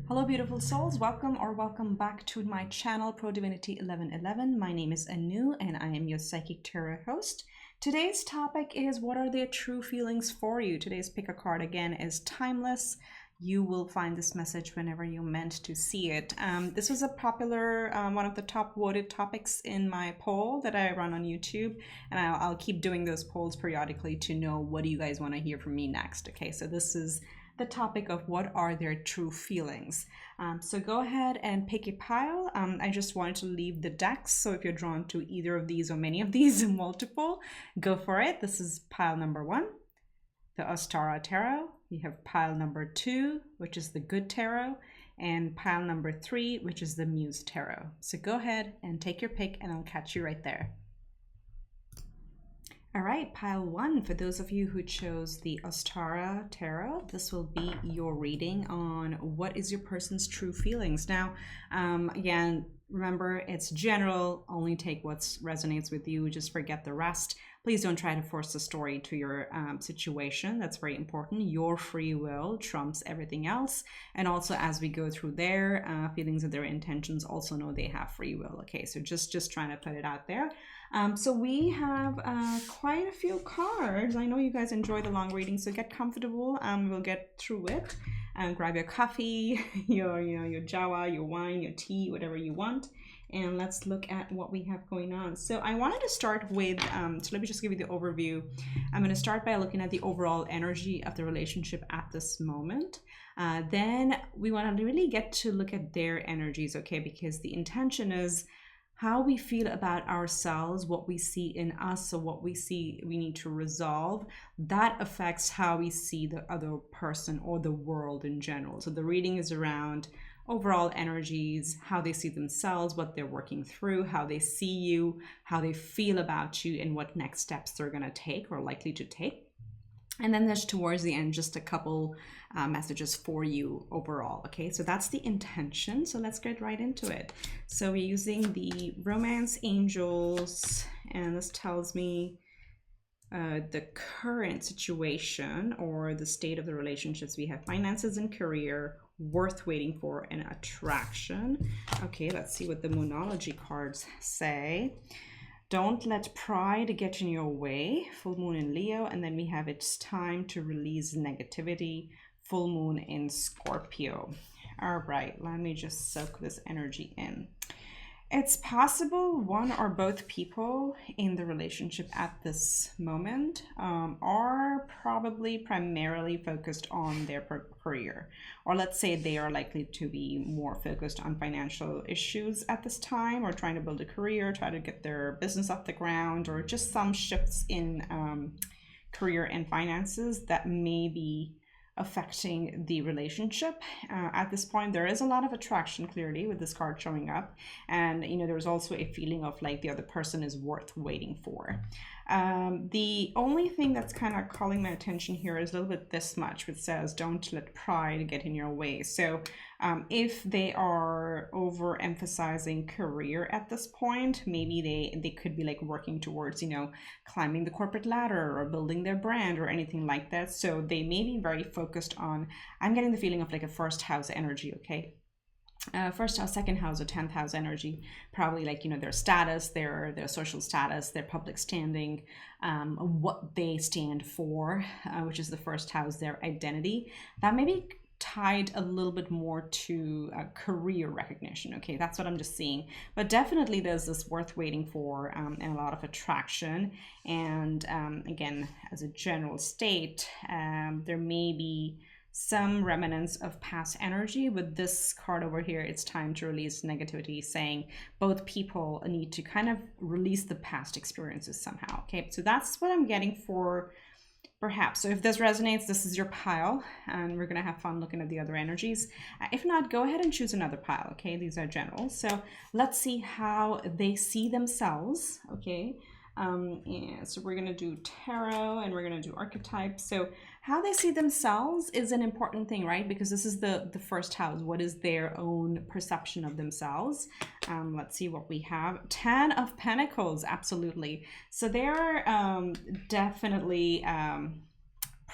Hello beautiful souls, welcome back to my channel ProDivinity 1111. My name is Anu and I am your psychic tarot host. Today's topic is, what are the true feelings for you? Today's pick a card again is timeless. You will find this message whenever you're meant to see it. This was a popular, one of the top voted topics in my poll that I run on YouTube, and I'll keep doing those polls periodically to know what do you guys want to hear from me next. Okay, so this is the topic of what are their true feelings. So go ahead and pick a pile. I just wanted to leave the decks, so if you're drawn to either of these or many of these, multiple, go for it. This is pile number 1, the Ostara Tarot. We have pile number 2, which is the Good Tarot, and pile number 3, which is the Muse Tarot. So go ahead and take your pick and I'll catch you right there. All right, pile 1, for those of you who chose the Ostara Tarot, this will be your reading on what is your person's true feelings. Now, again, remember, it's general, only take what resonates with you, just forget the rest. Please don't try to force the story to your situation. That's very important. Your free will trumps everything else. And also, as we go through their feelings and their intentions, also know they have free will. Okay, so just trying to put it out there. So we have quite a few cards. I know you guys enjoy the long reading, so get comfortable. We'll get through it. Grab your coffee, your jawa, your wine, your tea, whatever you want. And let's look at what we have going on. So I wanted to start with, so let me just give you the overview. I'm going to start by looking at the overall energy of the relationship at this moment. Then we want to really get to look at their energies, okay? Because the intention is how we feel about ourselves, what we see in us, so what we see we need to resolve, that affects how we see the other person or the world in general. So the reading is around overall energies, how they see themselves, what they're working through, how they see you, how they feel about you, and what next steps they're going to take or likely to take. And then there's towards the end just a couple messages for you overall. Okay, so that's the intention. So let's get right into it. So we're using the Romance Angels, and this tells me the current situation or the state of the relationships. We have finances and career, worth waiting for, and attraction. Okay, let's see what the Moonology cards say. Don't let pride get in your way, full moon in Leo, and then we have it's time to release negativity, full moon in Scorpio. All right, let me just soak this energy in. It's possible one or both people in the relationship at this moment are probably primarily focused on their career, or let's say they are likely to be more focused on financial issues at this time, or trying to build a career, try to get their business off the ground, or just some shifts in career and finances that may be affecting the relationship. At this point, there is a lot of attraction clearly with this card showing up, and there's also a feeling of like the other person is worth waiting for. The only thing that's kind of calling my attention here is a little bit this much, which says don't let pride get in your way. So if they are overemphasizing career at this point, maybe they could be like working towards climbing the corporate ladder or building their brand or anything like that. So they may be very focused on, I'm getting the feeling of like a first house energy. Okay, first house, second house, or 10th house energy, probably like their status, their social status, their public standing, what they stand for, which is the first house, their identity. That may be tied a little bit more to career recognition. Okay, that's what I'm just seeing, but definitely there's this worth waiting for and a lot of attraction. And again, as a general state, there may be some remnants of past energy. With this card over here, it's time to release negativity, saying both people need to kind of release the past experiences somehow. Okay, so that's what I'm getting for perhaps. So if this resonates, this is your pile, and we're gonna have fun looking at the other energies. If not, go ahead and choose another pile. Okay, these are general. So let's see how they see themselves. Okay, so we're gonna do tarot and we're gonna do archetypes. So how they see themselves is an important thing, right? Because this is the first house. What is their own perception of themselves? Let's see what we have. 10 of Pentacles, absolutely. So they're definitely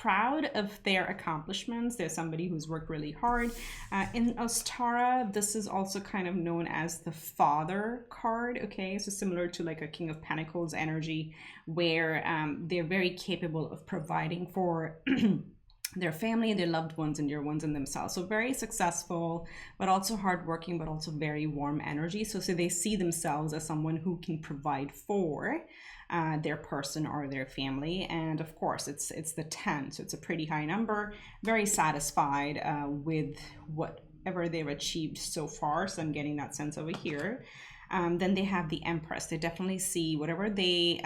proud of their accomplishments. They're somebody who's worked really hard. In Ostara, this is also kind of known as the father card, okay? So similar to like a King of Pentacles energy, where they're very capable of providing for their family, their loved ones, and dear ones, and themselves. So very successful, but also hardworking, but also very warm energy. So they see themselves as someone who can provide for their person or their family. And of course, it's the 10, so it's a pretty high number. Very satisfied with whatever they've achieved so far. So I'm getting that sense over here. Then they have the Empress. They definitely see whatever they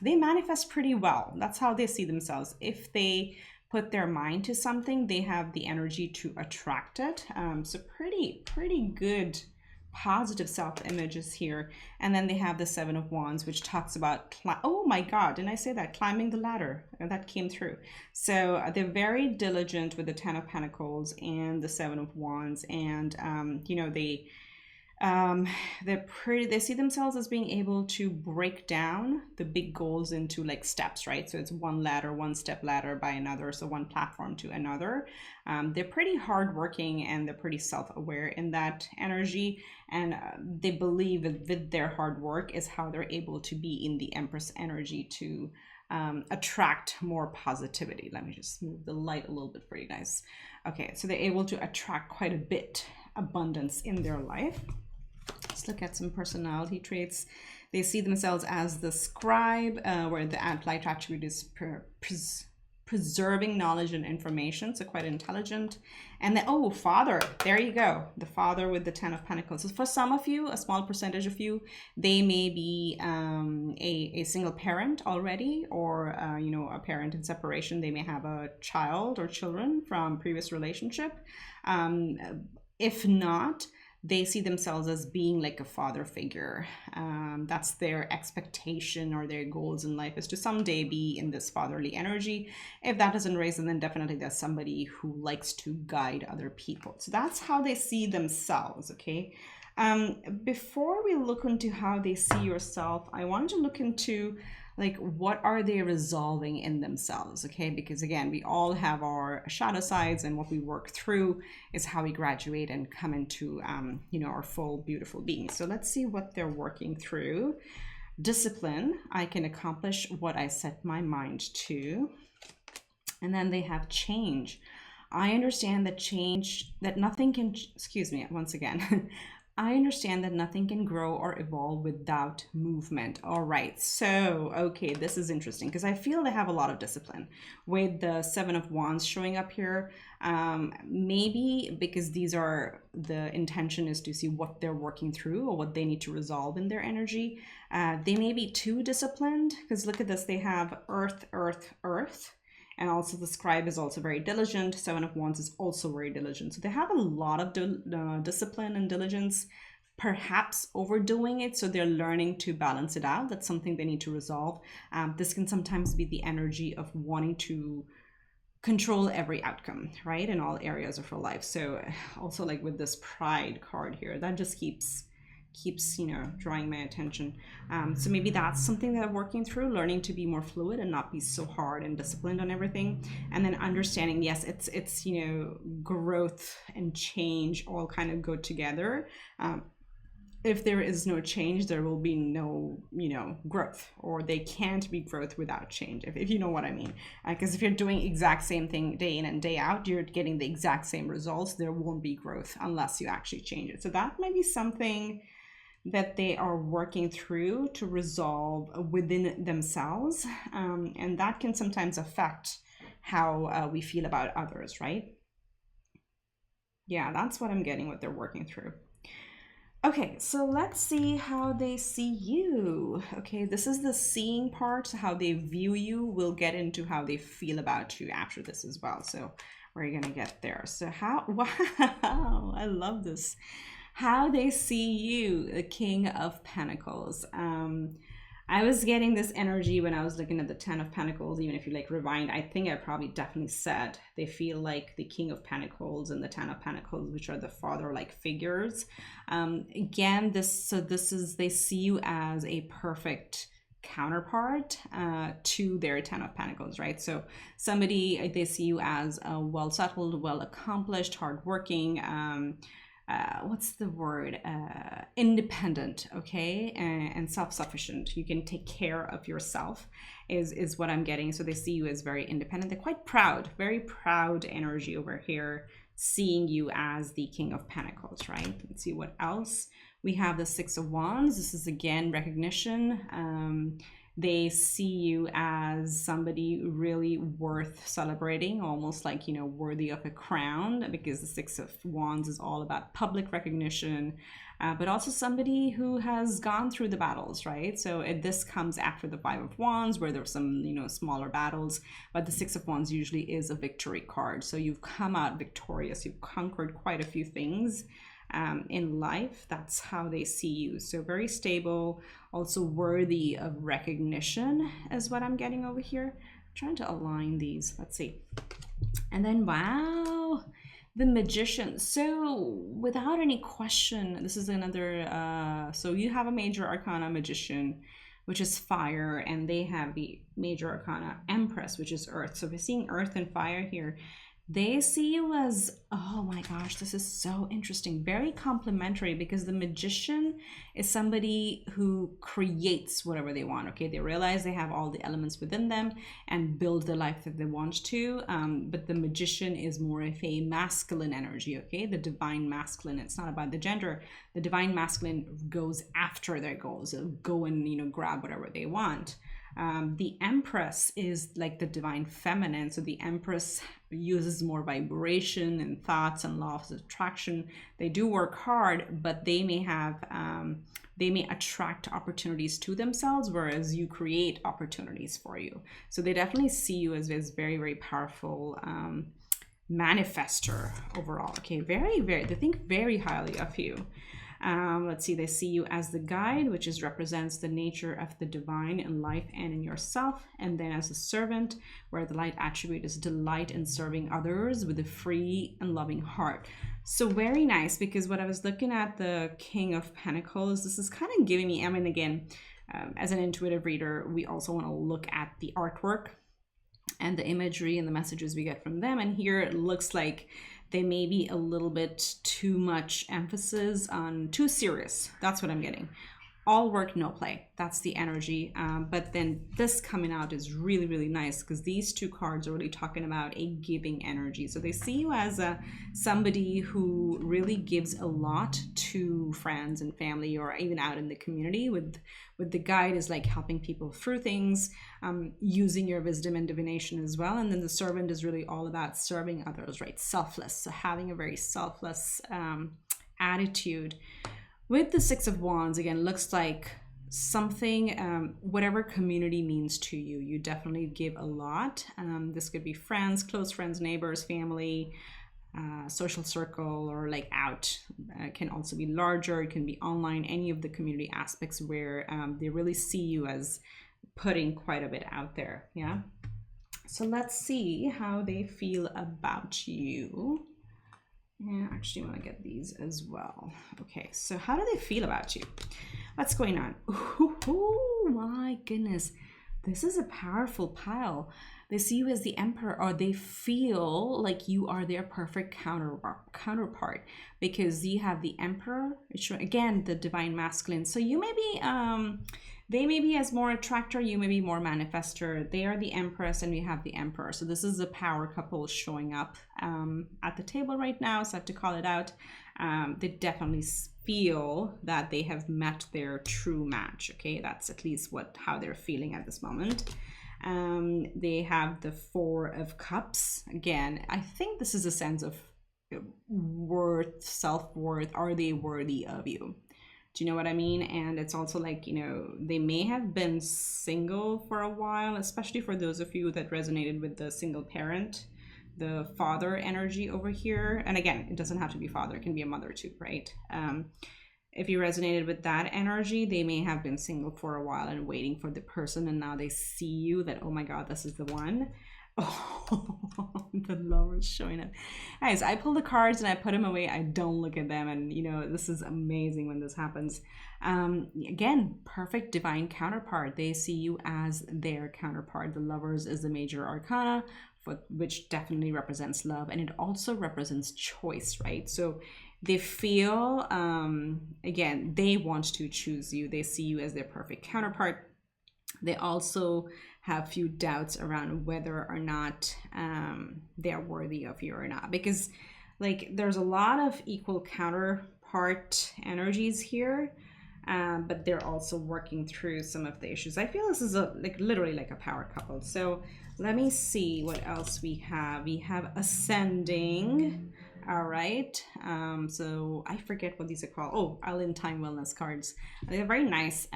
manifest pretty well. That's how they see themselves. If they put their mind to something, they have the energy to attract it. So pretty good positive self-images here. And then they have the Seven of Wands, which talks about, oh my God, didn't I say that? Climbing the ladder. That came through. So they're very diligent with the Ten of Pentacles and the Seven of Wands. And, you know, they see themselves as being able to break down the big goals into like steps, right? So it's one ladder, one step ladder by another, so one platform to another. They're pretty hardworking and they're pretty self-aware in that energy, and they believe that with their hard work is how they're able to be in the Empress energy to attract more positivity. Let me just move the light a little bit for you guys. Okay, so they're able to attract quite a bit abundance in their life. Let's look at some personality traits. They see themselves as the scribe, where the applied attribute is preserving knowledge and information, so quite intelligent. And then, oh, father, there you go, the father with the Ten of Pentacles. So for some of you, a small percentage of you, they may be a single parent already, or you know, a parent in separation. They may have a child or children from previous relationship. If not, they see themselves as being like a father figure. That's their expectation, or their goals in life is to someday be in this fatherly energy. If that doesn't raise them, then definitely there's somebody who likes to guide other people. So that's how they see themselves, okay? Before we look into how they see yourself, I wanted to look into like, what are they resolving in themselves, okay? Because again, we all have our shadow sides, and what we work through is how we graduate and come into, you know, our full, beautiful being. So let's see what they're working through. Discipline, I can accomplish what I set my mind to. And then they have change. I understand that change, that nothing can, excuse me, once again. I understand that nothing can grow or evolve without movement. All right, so, okay, this is interesting because I feel they have a lot of discipline with the Seven of Wands showing up here. Maybe because these are, the intention is to see what they're working through or what they need to resolve in their energy. They may be too disciplined because look at this, they have Earth, Earth, Earth. And also the scribe is also very diligent. Seven of Wands is also very diligent. So they have a lot of discipline and diligence, perhaps overdoing it. So they're learning to balance it out. That's something they need to resolve. This can sometimes be the energy of wanting to control every outcome, right? In all areas of her life. So also like with this pride card here, that just keeps, you know, drawing my attention. So maybe that's something that I'm working through, learning to be more fluid and not be so hard and disciplined on everything. And then understanding, yes, it's you know, growth and change all kind of go together. If there is no change, there will be no, you know, growth, or they can't be growth without change, if you know what I mean. Because if you're doing exact same thing day in and day out, you're getting the exact same results. There won't be growth unless you actually change it. So that might be something that they are working through to resolve within themselves. And that can sometimes affect how we feel about others, right? Yeah, that's what I'm getting, what they're working through. Okay, so let's see how they see you. Okay, this is the seeing part, how they view you. We'll get into how they feel about you after this as well. So we're gonna get there. So how, wow, I love this. How they see you, the King of Pentacles. I was getting this energy when I was looking at the Ten of Pentacles. Even if you like rewind, I think I probably definitely said they feel like the King of Pentacles and the Ten of Pentacles, which are the father-like figures. Again, this is, they see you as a perfect counterpart to their 10 of Pentacles, right? So somebody, they see you as well settled, well accomplished, hardworking, what's the word, independent, okay, and self-sufficient. You can take care of yourself is what I'm getting. So they see you as very independent. They're quite proud, very proud energy over here, seeing you as the King of Pentacles, right? Let's see what else. We have the Six of Wands. This is again recognition. They see you as somebody really worth celebrating, almost like, you know, worthy of a crown, because the Six of Wands is all about public recognition, but also somebody who has gone through the battles, right? So this comes after the Five of Wands, where there's some, you know, smaller battles, but the Six of Wands usually is a victory card. So you've come out victorious, you've conquered quite a few things in life. That's how they see you. So very stable, also worthy of recognition is what I'm getting over here. I'm trying to align these. Let's see. And then, wow, the Magician. So without any question, this is another, so you have a major arcana Magician, which is fire, and they have the major arcana Empress, which is earth. So we're seeing earth and fire here. They see you as, oh my gosh, this is so interesting, very complementary, because the Magician is somebody who creates whatever they want, okay? They realize they have all the elements within them and build the life that they want to, but the Magician is more of a masculine energy, okay? The divine masculine, it's not about the gender. The divine masculine goes after their goals, go and, you know, grab whatever they want. The Empress is like the divine feminine. So the Empress uses more vibration and thoughts and law of attraction. They do work hard, but they may have, they may attract opportunities to themselves, whereas you create opportunities for you. So they definitely see you as very, very powerful manifester overall. Okay, very, very, they think very highly of you. Let's see, they see you as the guide, which represents the nature of the divine in life and in yourself. And then as a servant, where the light attribute is delight in serving others with a free and loving heart. So very nice, because what I was looking at, the King of Pentacles, this is kind of giving me, I mean, again, as an intuitive reader, we also want to look at the artwork and the imagery and the messages we get from them. And here it looks like they may be a little bit too much emphasis on too serious. That's what I'm getting. All work, no play. That's the energy. But then this coming out is really, really nice, because these two cards are really talking about a giving energy. So they see you as somebody who really gives a lot to friends and family, or even out in the community. With the guide is like helping people through things, using your wisdom and divination as well. And then the servant is really all about serving others, right? Selfless. So having a very selfless attitude. With the Six of Wands, again, looks like something, whatever community means to you, you definitely give a lot. This could be friends, close friends, neighbors, family, social circle, or like out. It can also be larger, it can be online, any of the community aspects where they really see you as putting quite a bit out there, yeah? So let's see how they feel about you. And actually, I want to get these as well. Okay, so how do they feel about you? What's going on? Oh my goodness. This is a powerful pile. They see you as the Emperor, or they feel like you are their perfect counterpart, because you have the Emperor, which again, the divine masculine. So you may be, they may be as more attractor, you may be more manifester. They are the Empress and we have the Emperor. So this is a power couple showing up at the table right now, so I have to call it out. They definitely feel that they have met their true match, okay? That's at least how they're feeling at this moment. They have the Four of Cups. Again, I think this is a sense of worth, self-worth. Are they worthy of you? Do you know what I mean? And it's also like, you know, they may have been single for a while, especially for those of you that resonated with the single parent, the father energy over here. And again, it doesn't have to be father, it can be a mother too, right? If you resonated with that energy, they may have been single for a while and waiting for the person, and now they see you that, oh my God, this is the one. Oh, the lovers showing up. Guys, I pull the cards and I put them away. I don't look at them. And, you know, this is amazing when this happens. Again, perfect divine counterpart. They see you as their counterpart. The lovers is the major arcana, which definitely represents love. And it also represents choice, right? So they feel, again, they want to choose you. They see you as their perfect counterpart. They also have few doubts around whether or not they're worthy of you or not, because like there's a lot of equal counterpart energies here, but they're also working through some of the issues. I feel this is literally like a power couple. So let me see what else we have. We have ascending. All right. So I forget what these are called. Oh, Island Time Wellness cards. They're very nice.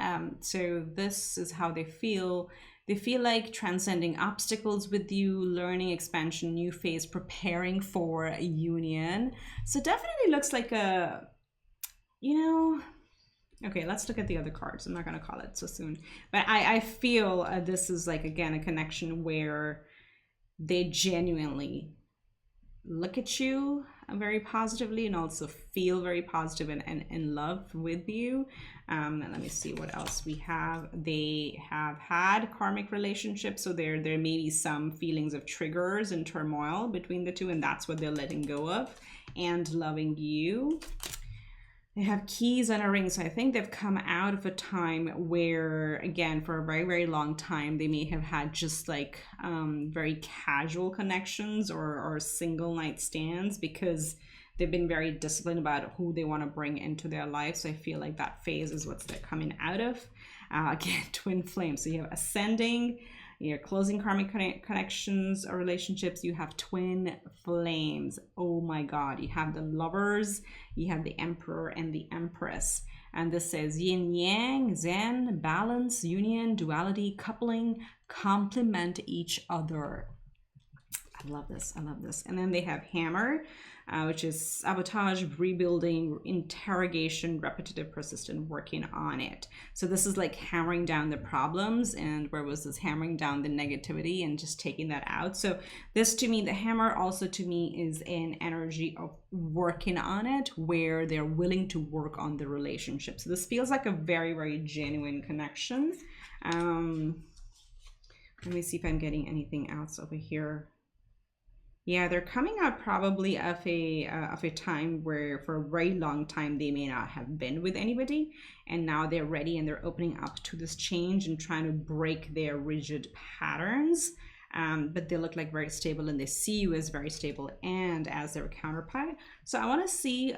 So this is how they feel. They feel like transcending obstacles with you, learning, expansion, new phase, preparing for a union. So definitely looks like a, you know, okay, let's look at the other cards. I'm not going to call it so soon. But I feel this is like, again, a connection where they genuinely look at you very positively and also feel very positive and in love with you. And let me see what else we have. They have had karmic relationships, so there may be some feelings of triggers and turmoil between the two, and that's what they're letting go of and loving you. They have keys on a ring, so I think they've come out of a time where, again, for a very, very long time, they may have had just like very casual connections or single night stands, because they've been very disciplined about who they want to bring into their life. So I feel like that phase is what they're coming out of. Again, twin flames. So you have ascending, your closing karmic connections or relationships. You have twin flames. Oh my God. You have the lovers, you have the emperor and the empress. And this says yin yang, zen, balance, union, duality, coupling, complement each other. I love this. I love this. And then they have hammer, which is sabotage, rebuilding, interrogation, repetitive, persistent, working on it. So this is like hammering down the problems, and where was this hammering down the negativity and just taking that out. So this, to me, the hammer also to me is an energy of working on it, where they're willing to work on the relationship. So this feels like a very, very genuine connection. Let me see if I'm getting anything else over here. Yeah, they're coming out probably of a time where for a very long time they may not have been with anybody, and now they're ready and they're opening up to this change and trying to break their rigid patterns. But they look like very stable, and they see you as very stable and as their counterpart. So I want to see,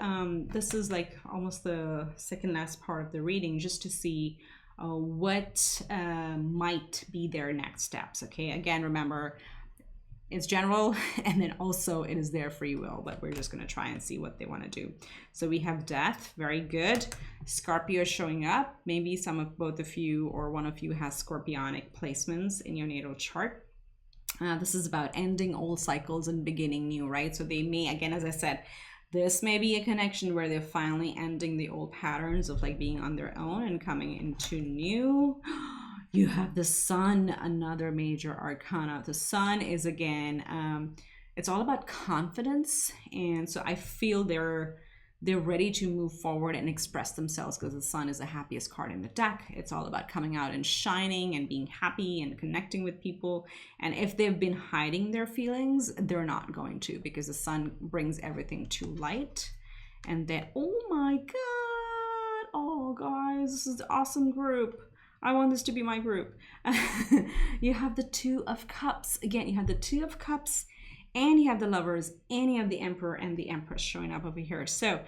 this is like almost the second last part of the reading, just to see what might be their next steps. Okay, again, remember, it's general, and then also it is their free will, but we're just going to try and see what they want to do. So we have death, very good. Scorpio showing up. Maybe some of both of you or one of you has scorpionic placements in your natal chart. This is about ending old cycles and beginning new, right? So they may, again, as I said, this may be a connection where they're finally ending the old patterns of like being on their own and coming into new. You have the sun, another major arcana. The sun is, again, it's all about confidence. And so I feel they're ready to move forward and express themselves, because the sun is the happiest card in the deck. It's all about coming out and shining and being happy and connecting with people. And if they've been hiding their feelings, they're not going to, because the sun brings everything to light. And then, oh my God, oh guys, this is an awesome group. I want this to be my group. You have the Two of Cups. Again, you have the Two of Cups, and you have the lovers, and you have the emperor and the empress showing up over here. So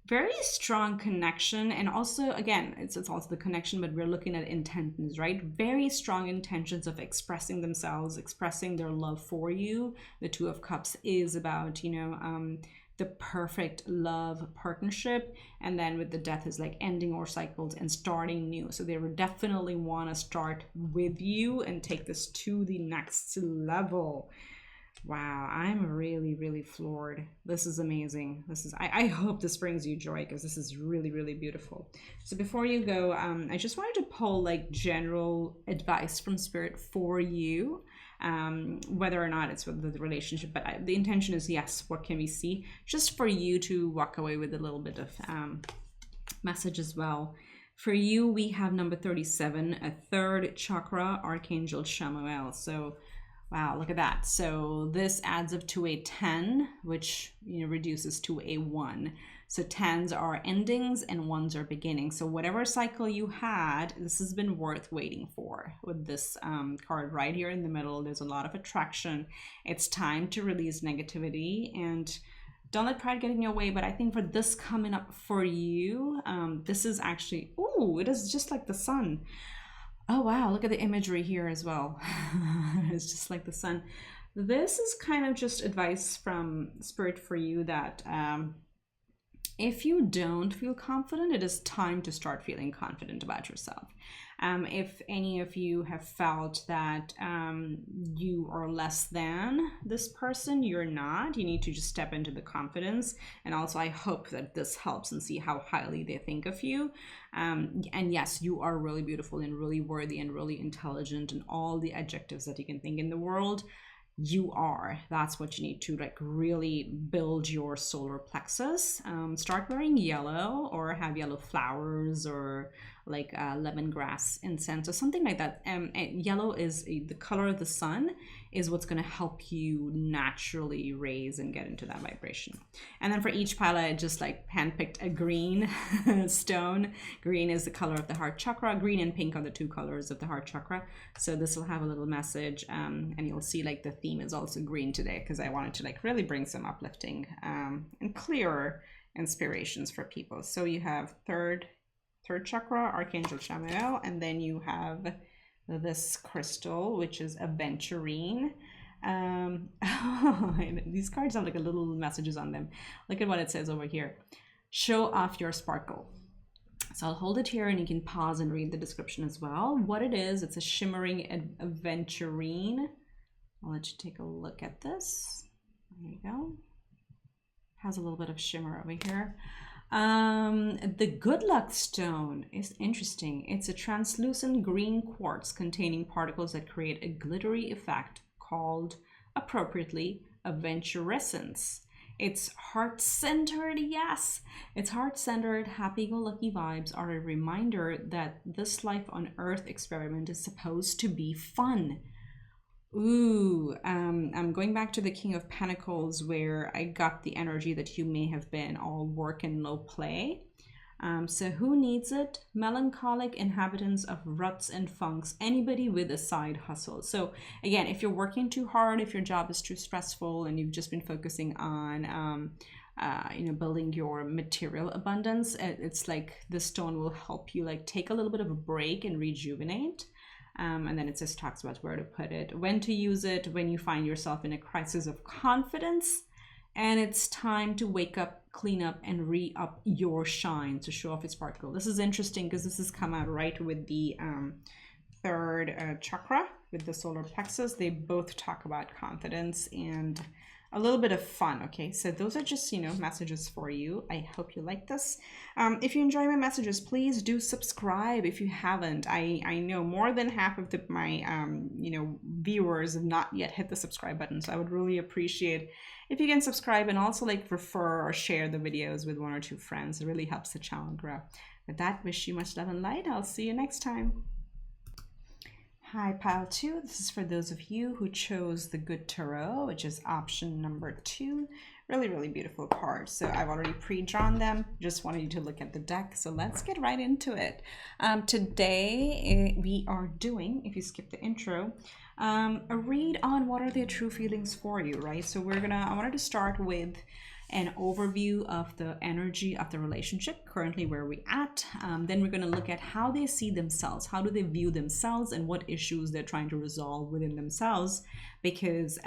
very strong connection. And also, again, it's also the connection, but we're looking at intentions, right? Very strong intentions of expressing themselves, expressing their love for you. The Two of Cups is about, you know, the perfect love partnership. And then with the death is like ending old cycles and starting new. So they would definitely want to start with you and take this to the next level. Wow, I'm really, really floored. This is amazing. This is, I hope this brings you joy, because this is really, really beautiful. So before you go, I just wanted to pull like general advice from Spirit for you. whether or not it's with the relationship. But the intention is, yes, what can we see? Just for you to walk away with a little bit of message as well. For you, we have number 37, a third chakra, Archangel Chamuel. So wow, look at that. So this adds up to a 10, which reduces to a 1. So 10s are endings and 1s are beginnings. So whatever cycle you had, this has been worth waiting for. With this card right here in the middle, there's a lot of attraction. It's time to release negativity and don't let pride get in your way. But I think for this coming up for you, this is actually, oh, it is just like the sun. Oh, wow. Look at the imagery here as well. It's just like the sun. This is kind of just advice from Spirit for you that if you don't feel confident, it is time to start feeling confident about yourself. If any of you have felt that you are less than this person, you're not. You need to just step into the confidence. And also, I hope that this helps and see how highly they think of you. And yes, you are really beautiful and really worthy and really intelligent and all the adjectives that you can think in the world. You are. That's what you need to like really build your solar plexus. Start wearing yellow or have yellow flowers or like lemongrass incense or something like that. Yellow is the color of the sun, is what's going to help you naturally raise and get into that vibration. And then for each pile, I just like handpicked a green stone. Green is the color of the heart chakra. Green and pink are the two colors of the heart chakra. So this will have a little message, and you'll see like the theme is also green today because I wanted to like really bring some uplifting and clearer inspirations for people. So you have third chakra, Archangel Chamuel, and then you have this crystal, which is aventurine. These cards have like a little messages on them. Look at what it says over here. Show off your sparkle. So I'll hold it here and you can pause and read the description as well. What it is, it's a shimmering aventurine. I'll let you take a look at this. There you go. Has a little bit of shimmer over here. The good luck stone is interesting. It's a translucent green quartz containing particles that create a glittery effect called, appropriately, aventurescence. It's heart-centered, yes. It's heart-centered, happy-go-lucky vibes are a reminder that this life on Earth experiment is supposed to be fun. Ooh, I'm going back to the King of Pentacles where I got the energy that you may have been all work and no play. So who needs it? Melancholic inhabitants of ruts and funks, anybody with a side hustle. So again, if you're working too hard, if your job is too stressful and you've just been focusing on building your material abundance, it's like the stone will help you like take a little bit of a break and rejuvenate. And then it just talks about where to put it, when to use it, when you find yourself in a crisis of confidence, and it's time to wake up, clean up, and re-up your shine to show off its sparkle. This is interesting because this has come out right with the third chakra, with the solar plexus. They both talk about confidence and a little bit of fun. Okay, so those are just messages for you. I hope you like this. If you enjoy my messages, please do subscribe if you haven't. I know more than half of my viewers have not yet hit the subscribe button, so I would really appreciate if you can subscribe and also like refer or share the videos with 1 or 2 friends. It really helps the channel grow. With that, wish you much love and light. I'll see you next time. Hi, pile 2. This is for those of you who chose the Good Tarot, which is option number 2. Really, really beautiful cards. So I've already pre-drawn them. Just wanted you to look at the deck. So let's get right into it. Today we are doing, if you skip the intro, a read on what are the true feelings for you, right? So I wanted to start with an overview of the energy of the relationship, currently where we're at. Then we're going to look at how they see themselves, how do they view themselves, and what issues they're trying to resolve within themselves, because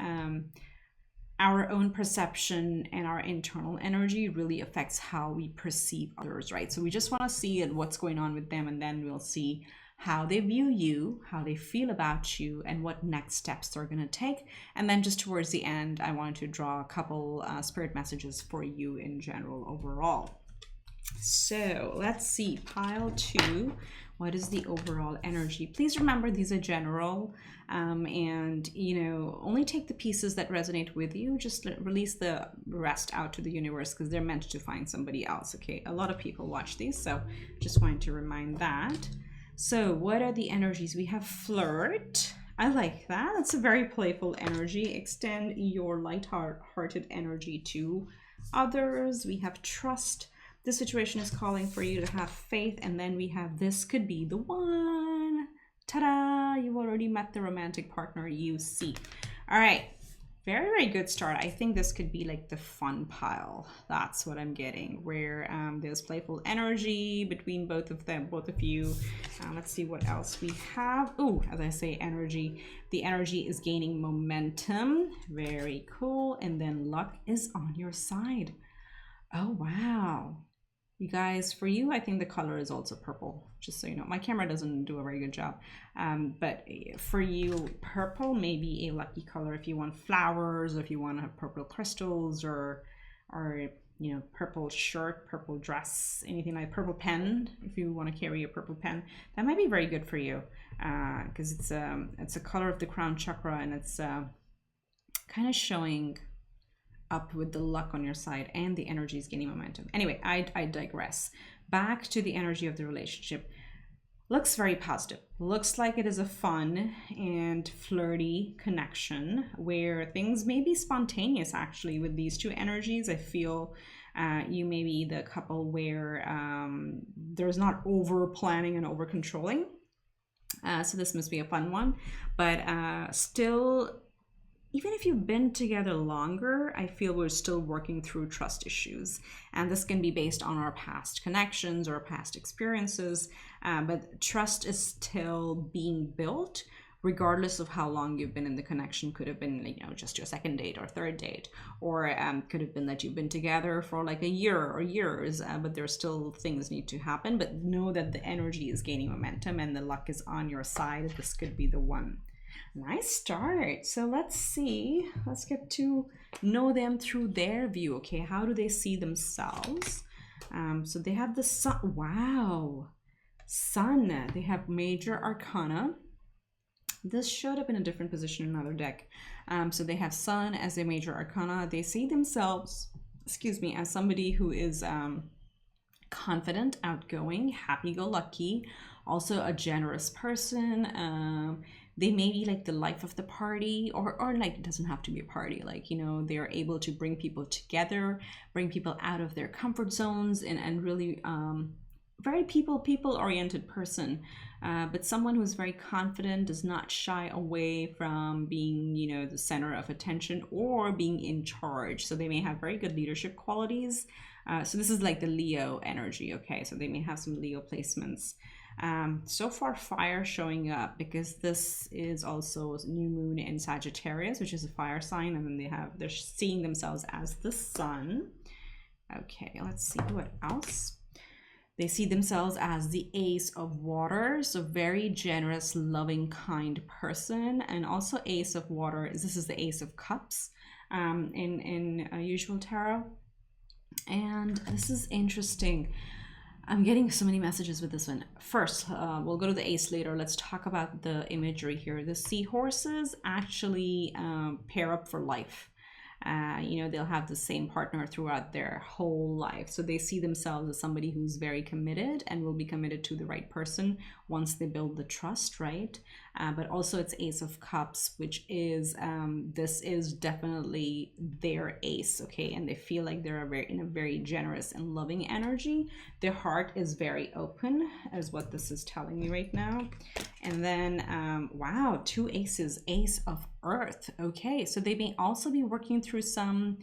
our own perception and our internal energy really affects how we perceive others, right? So we just want to see what's going on with them, and then we'll see how they view you, how they feel about you, and what next steps they're going to take. And then just towards the end, I wanted to draw a couple spirit messages for you in general overall. So let's see, pile 2. What is the overall energy? Please remember these are general, and you know, only take the pieces that resonate with you. Just release the rest out to the universe because they're meant to find somebody else. Okay, a lot of people watch these, so just wanted to remind that. So what are the energies? We have flirt. I like that. That's a very playful energy. Extend your light-hearted energy to others. We have trust. This situation is calling for you to have faith. And then we have this could be the one. Ta-da! You've already met the romantic partner you seek. All right. Very, very good start. I think this could be like the fun pile. That's what I'm getting, where there's playful energy between both of them, both of you. Let's see what else we have. Oh, as I say, energy. The energy is gaining momentum. Very cool. And then luck is on your side. Oh, wow. You guys, for you, I think the color is also purple, just so you know. My camera doesn't do a very good job. But for you, purple may be a lucky color if you want flowers, or if you want to have purple crystals, or you know, purple shirt, purple dress, anything like purple pen. If you want to carry a purple pen, that might be very good for you, because it's a color of the crown chakra, and it's kind of showing up with the luck on your side, and the energy is gaining momentum. Anyway, I digress. Back to the energy of the relationship. Looks very positive. Looks like it is a fun and flirty connection where things may be spontaneous actually with these two energies. I feel you may be the couple where there's not over planning and over controlling. So this must be a fun one, but still, even if you've been together longer, I feel we're still working through trust issues. And this can be based on our past connections or past experiences, but trust is still being built regardless of how long you've been in the connection. Could have been, you know, just your second date or third date, or could have been that you've been together for like a year or years, but there's still things need to happen. But know that the energy is gaining momentum and the luck is on your side. This could be the one. Nice start. So let's see. Let's get to know them through their view. Okay, how do they see themselves? So they have the sun. Wow, sun. They have major arcana. This showed up in a different position in another deck. So they have sun as a major arcana. They see themselves, excuse me, as somebody who is confident, outgoing, happy-go-lucky, also a generous person. They may be like the life of the party, or like it doesn't have to be a party. Like, you know, they're able to bring people together, bring people out of their comfort zones, and really very people-oriented person. But someone who's very confident, does not shy away from being, you know, the center of attention or being in charge. So they may have very good leadership qualities. So this is like the Leo energy, okay? So they may have some Leo placements. So far, fire showing up because this is also new moon in Sagittarius, which is a fire sign, and then they're seeing themselves as the sun. Okay, let's see what else. They see themselves as the Ace of Water, so very generous, loving, kind person, and also Ace of Water. This is the Ace of Cups in usual tarot, and this is interesting. I'm getting so many messages with this one. First, we'll go to the ace later. Let's talk about the imagery here. The seahorses actually pair up for life. You know, they'll have the same partner throughout their whole life. So they see themselves as somebody who's very committed and will be committed to the right person once they build the trust, right? But also it's Ace of Cups, which is, this is definitely their ace, okay? And they feel like they're in a very generous and loving energy. Their heart is very open, is what this is telling me right now. And then, wow, two aces, Ace of Earth. Okay, so they may also be working through some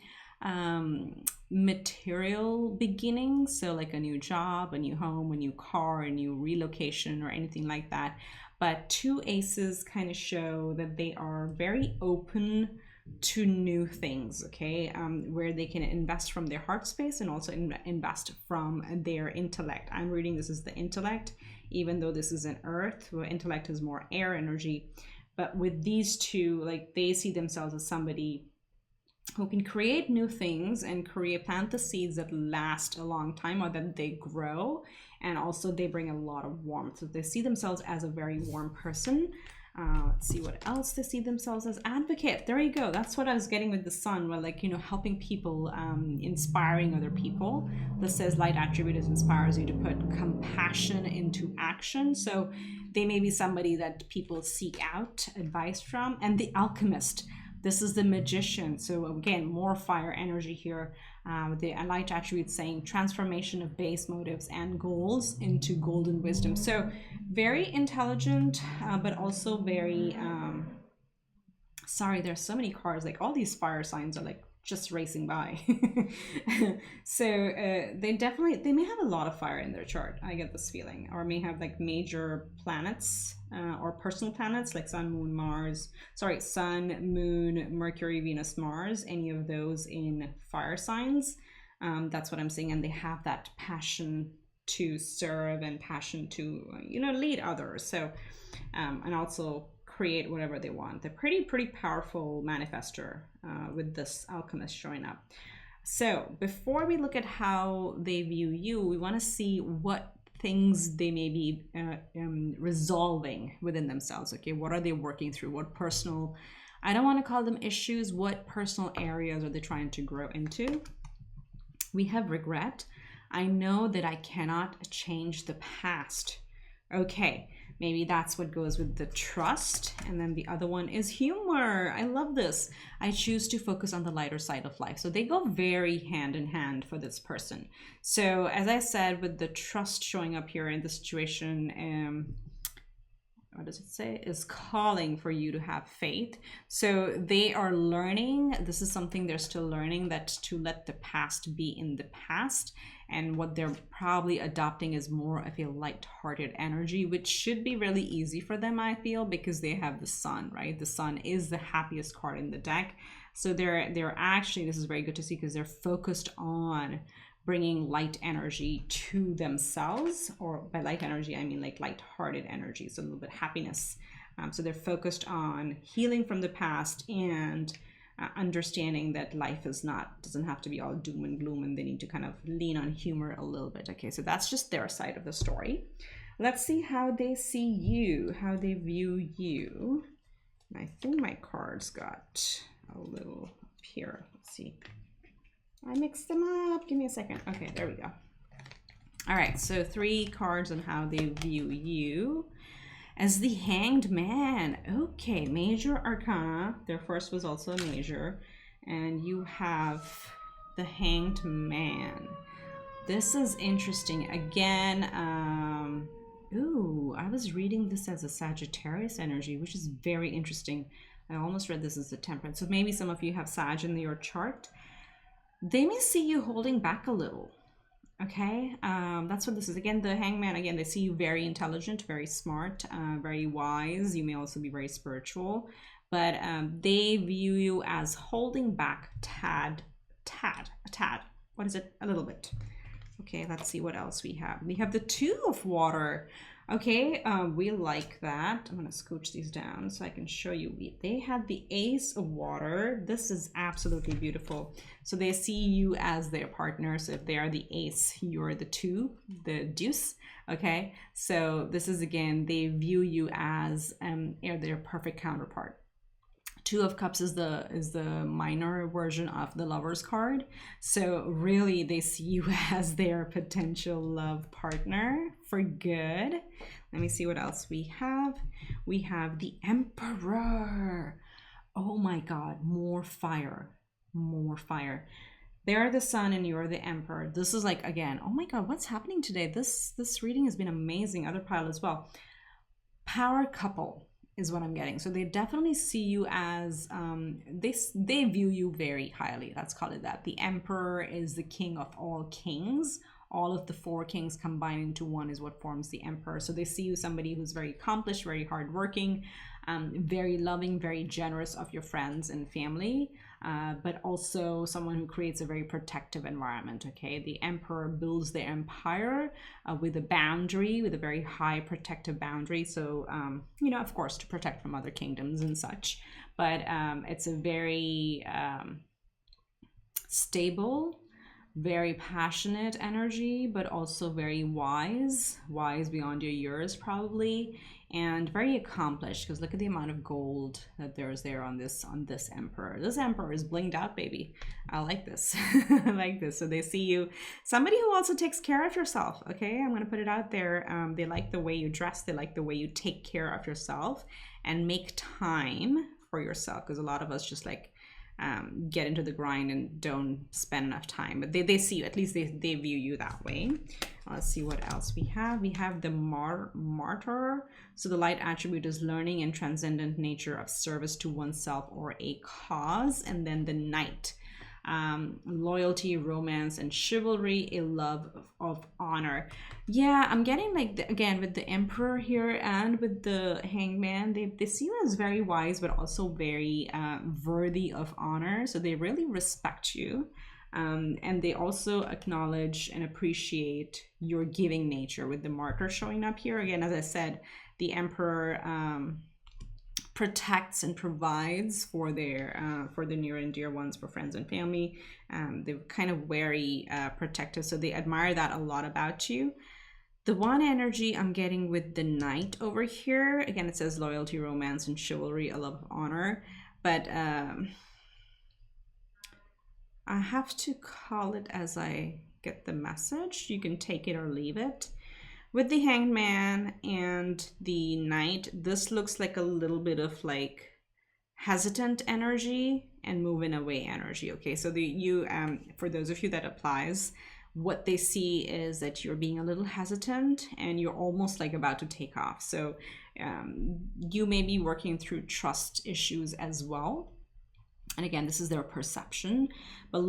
material beginnings, so like a new job, a new home, a new car, a new relocation, or anything like that. But two aces kind of show that they are very open to new things, okay, where they can invest from their heart space and also invest from their intellect. I'm reading this as the intellect, even though this is an earth, where intellect is more air energy. But with these two, like, they see themselves as somebody who can create new things and plant the seeds that last a long time, or that they grow, and also they bring a lot of warmth. So they see themselves as a very warm person. Let's see what else they see themselves as. Advocate. There you go. That's what I was getting with the sun, where like, you know, helping people, inspiring other people. This says light attribute inspires you to put compassion into action. So they may be somebody that people seek out advice from. And the alchemist. This is the magician. So again, more fire energy here. The light attribute saying transformation of base motives and goals into golden wisdom. So very intelligent, but also very, sorry, there's so many cards, like all these fire signs are like just racing by. So they may have a lot of fire in their chart, I get this feeling, or may have like major planets, or personal planets like sun, moon, Mercury, Venus, Mars, any of those in fire signs. That's what I'm saying. And they have that passion to serve and passion to, you know, lead others. So and also create whatever they want. They're pretty powerful manifester with this alchemist showing up. So before we look at how they view you, we want to see what things they may be resolving within themselves. Okay, what are they working through? What personal, I don't want to call them issues, what personal areas are they trying to grow into? We have regret. I know that I cannot change the past. Okay, maybe that's what goes with the trust. And then the other one is humor. I love this. I choose to focus on the lighter side of life. So they go very hand in hand for this person. So as I said, with the trust showing up here in the situation, what does it say, is calling for you to have faith. So they are learning, this is something they're still learning, that to let the past be in the past. And what they're probably adopting is more of a light-hearted energy, which should be really easy for them, I feel, because they have the sun, right? The sun is the happiest card in the deck. So they're actually, this is very good to see, because they're focused on bringing light energy to themselves, or by light energy, I mean like light-hearted energy, so a little bit happiness. So they're focused on healing from the past and understanding that life doesn't have to be all doom and gloom, and they need to kind of lean on humor a little bit. Okay, so that's just their side of the story. Let's see how they see you, how they view you. And I think my cards got a little up here. Let's see. I mixed them up. Give me a second. Okay, there we go. All right, so 3 cards on how they view you. As the Hanged Man. Okay, major arcana. Their first was also a major. And you have the Hanged Man. This is interesting. Again, ooh, I was reading this as a Sagittarius energy, which is very interesting. I almost read this as a Temperance. So maybe some of you have Sag in your chart. They may see you holding back a little. Okay, that's what this is. Again, the Hangman, again, they see you very intelligent, very smart, very wise. You may also be very spiritual, but they view you as holding back a tad. What is it? A little bit. Okay, let's see what else we have. We have the 2 of water. Okay, we like that. I'm gonna scooch these down so I can show you. They had the Ace of Water. This is absolutely beautiful. So they see you as their partner. So if they are the Ace, you're the 2, the Deuce. Okay, so this is, again, they view you as their perfect counterpart. 2 of Cups is the minor version of the Lover's card. So really they see you as their potential love partner for good. Let me see what else we have. We have the Emperor. Oh my God, more fire. They're the Sun and you're the Emperor. This is like, again, oh my God, what's happening today? This reading has been amazing. Other pile as well. Power couple is what I'm getting. So they definitely see you as, they view you very highly. Let's call it that. The Emperor is the king of all kings. All of the 4 kings combined into one is what forms the Emperor. So they see you somebody who's very accomplished, very hardworking, very loving, very generous of your friends and family, but also someone who creates a very protective environment. Okay, the Emperor builds their empire with a boundary, with a very high protective boundary. So you know, of course, to protect from other kingdoms and such. But it's a very stable, very passionate energy, but also very wise beyond your years probably, and very accomplished, because look at the amount of gold that there's there on this emperor. This emperor is blinged out, baby. I like this. I like this. So they see you somebody who also takes care of yourself. Okay, I'm going to put it out there. They like the way you dress, they like the way you take care of yourself and make time for yourself, because a lot of us just like get into the grind and don't spend enough time, but they see you, at least they view you that way. Let's see what else we have. We have the martyr. So the light attribute is learning and transcendent nature of service to oneself or a cause. And then the knight, loyalty, romance, and chivalry, a love of honor. Yeah, I'm getting like, again, with the emperor here and with the hangman, they see you as very wise, but also very worthy of honor. So they really respect you. And they also acknowledge and appreciate your giving nature, with the martyr showing up here. Again, as I said, the emperor protects and provides for their for the near and dear ones, for friends and family. They're kind of very protective, so they admire that a lot about you. The one energy I'm getting with the knight over here, again, it says loyalty, romance, and chivalry, a love of honor, but I have to call it as I get the message. You can take it or leave it. With the hangman and the knight, this looks like a little bit of like hesitant energy and moving away energy. Okay, so for those of you that applies, what they see is that you're being a little hesitant and you're almost like about to take off. So you may be working through trust issues as well. And again, this is their perception, but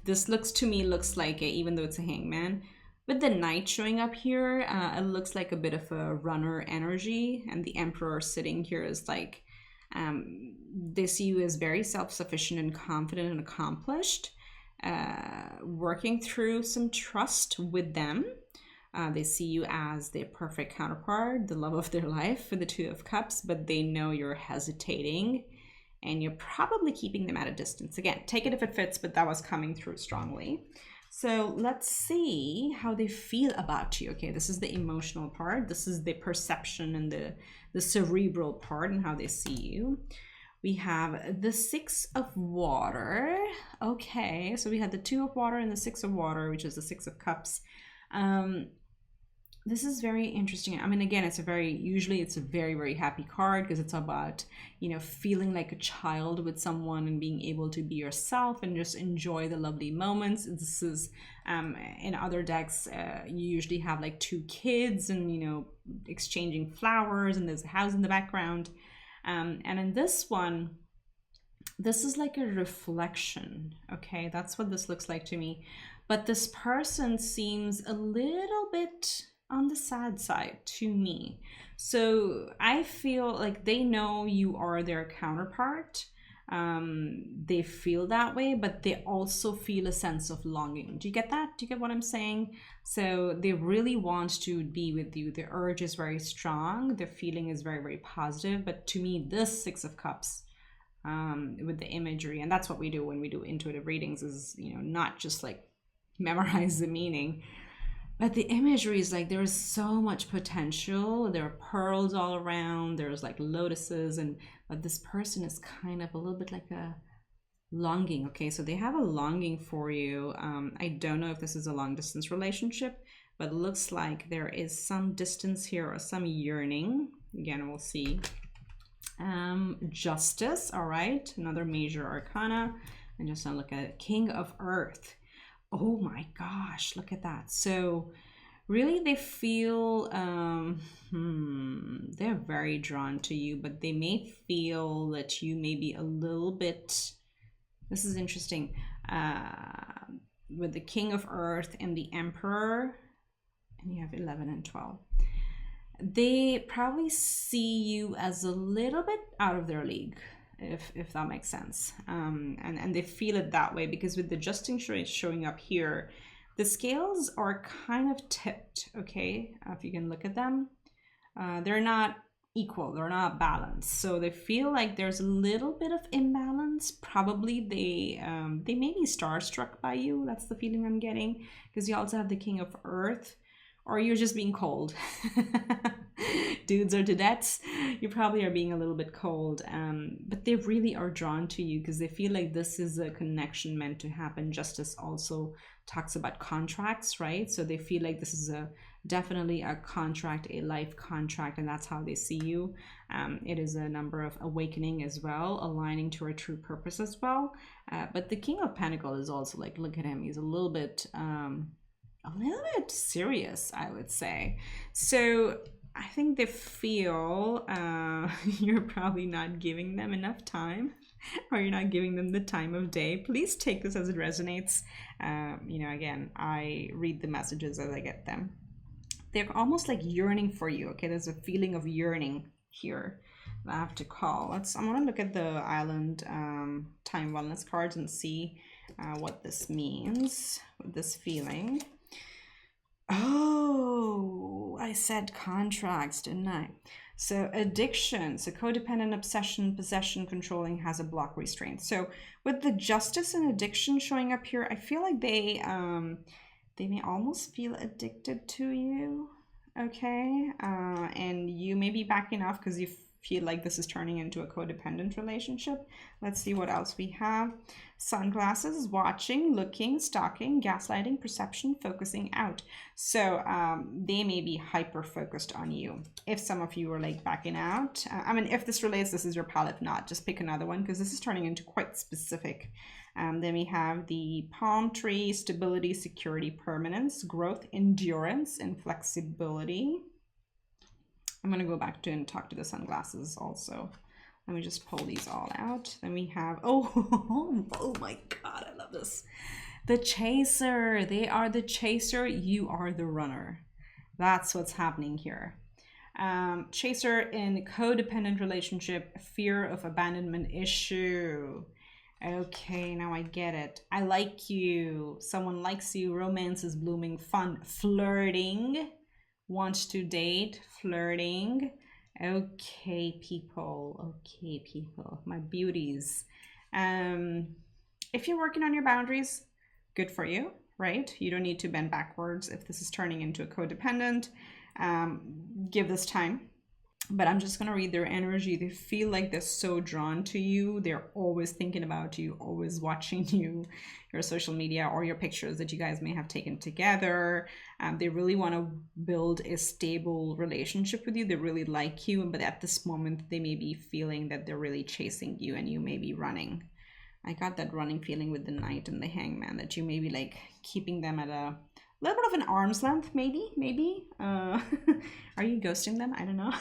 this looks to me like even though it's a hangman, with the knight showing up here, it looks like a bit of a runner energy, and the emperor sitting here is like, they see you as very self-sufficient and confident and accomplished, working through some trust with them. They see you as their perfect counterpart, the love of their life, for the Two of Cups, but they know you're hesitating and you're probably keeping them at a distance. Again, take it if it fits, but that was coming through strongly. So let's see how they feel about you. Okay, this is the emotional part. This is the perception and the cerebral part and how they see you. We have the Six of Water. Okay, so we had the Two of Water and the Six of Water, which is the Six of Cups. This is very interesting. I mean, again, usually it's a very, very happy card, because it's about, feeling like a child with someone and being able to be yourself and just enjoy the lovely moments. This is, in other decks, you usually have like two kids and, exchanging flowers, and there's a house in the background. And in this one, this is like a reflection. Okay, that's what this looks like to me. But this person seems a little bit on the sad side to me. So I feel like they know you are their counterpart. They feel that way, but they also feel a sense of longing. Do you get that? Do you get what I'm saying? So they really want to be with you. The urge is very strong. The feeling is very, very positive. But to me, this Six of Cups, with the imagery, and that's what we do when we do intuitive readings, is, not just like memorize the meaning, but the imagery is like, there is so much potential. There are pearls all around. There's like lotuses, but this person is kind of a little bit like a longing. Okay, so they have a longing for you. I don't know if this is a long distance relationship, but it looks like there is some distance here or some yearning. Again, we'll see. Justice. All right, another major arcana. And just gonna look at King of Earth. Oh my gosh, look at that. So really they feel, they're very drawn to you, but they may feel that you may be a little bit, this is interesting, with the King of Earth and the Emperor, and you have 11 and 12. They probably see you as a little bit out of their league, if that makes sense, and they feel it that way, because with the adjusting showing up here, the scales are kind of tipped. Okay, if you can look at them, they're not equal, they're not balanced, so they feel like there's a little bit of imbalance. Probably they may be starstruck by you. That's the feeling I'm getting, because you also have the King of Earth, or you're just being cold. Dudes or dudettes, you probably are being a little bit cold, but they really are drawn to you because they feel like this is a connection meant to happen. Justice also talks about contracts, right? So they feel like this is definitely a contract, a life contract, and that's how they see you. It is a number of awakening as well, aligning to our true purpose as well. But the King of Pentacles is also like, look at him, he's a little bit serious, I would say. So I think they feel you're probably not giving them enough time, or you're not giving them the time of day. Please take this as it resonates. Again, I read the messages as I get them. They're almost like yearning for you. Okay, there's a feeling of yearning here. I have to call. I'm gonna look at the Island Time Wellness cards and see what this means with this feeling. Oh, I said contracts, didn't I? So addiction, so codependent, obsession, possession, controlling, has a block, restraint. So with the justice and addiction showing up here, I feel like they may almost feel addicted to you, okay? And you may be backing off because you feel like this is turning into a codependent relationship. Let's see what else we have. Sunglasses, watching, looking, stalking, gaslighting, perception, focusing out. So they may be hyper focused on you. If some of you are like backing out, if this relates, this is your pal. If not, just pick another one, because this is turning into quite specific. Then we have the palm tree, stability, security, permanence, growth, endurance, and flexibility. I'm going to go back to and talk to the sunglasses also. Let me just pull these all out. Then we have, oh my God, I love this. The chaser. They are the chaser. You are the runner. That's what's happening here. Chaser in codependent relationship, fear of abandonment issue. Okay, now I get it. I like you. Someone likes you. Romance is blooming. Fun. Flirting. Wants to date. Flirting. Okay, people. Okay, people. My beauties. If you're working on your boundaries, good for you, right? You don't need to bend backwards if this is turning into a codependent. Give this time. But I'm just going to read their energy. They feel like they're so drawn to you. They're always thinking about you, always watching you, your social media or your pictures that you guys may have taken together. They really want to build a stable relationship with you. They really like you. But at this moment, they may be feeling that they're really chasing you and you may be running. I got that running feeling with the Knight and the Hangman, that you may be like keeping them at a little bit of an arm's length, maybe. Are you ghosting them? I don't know.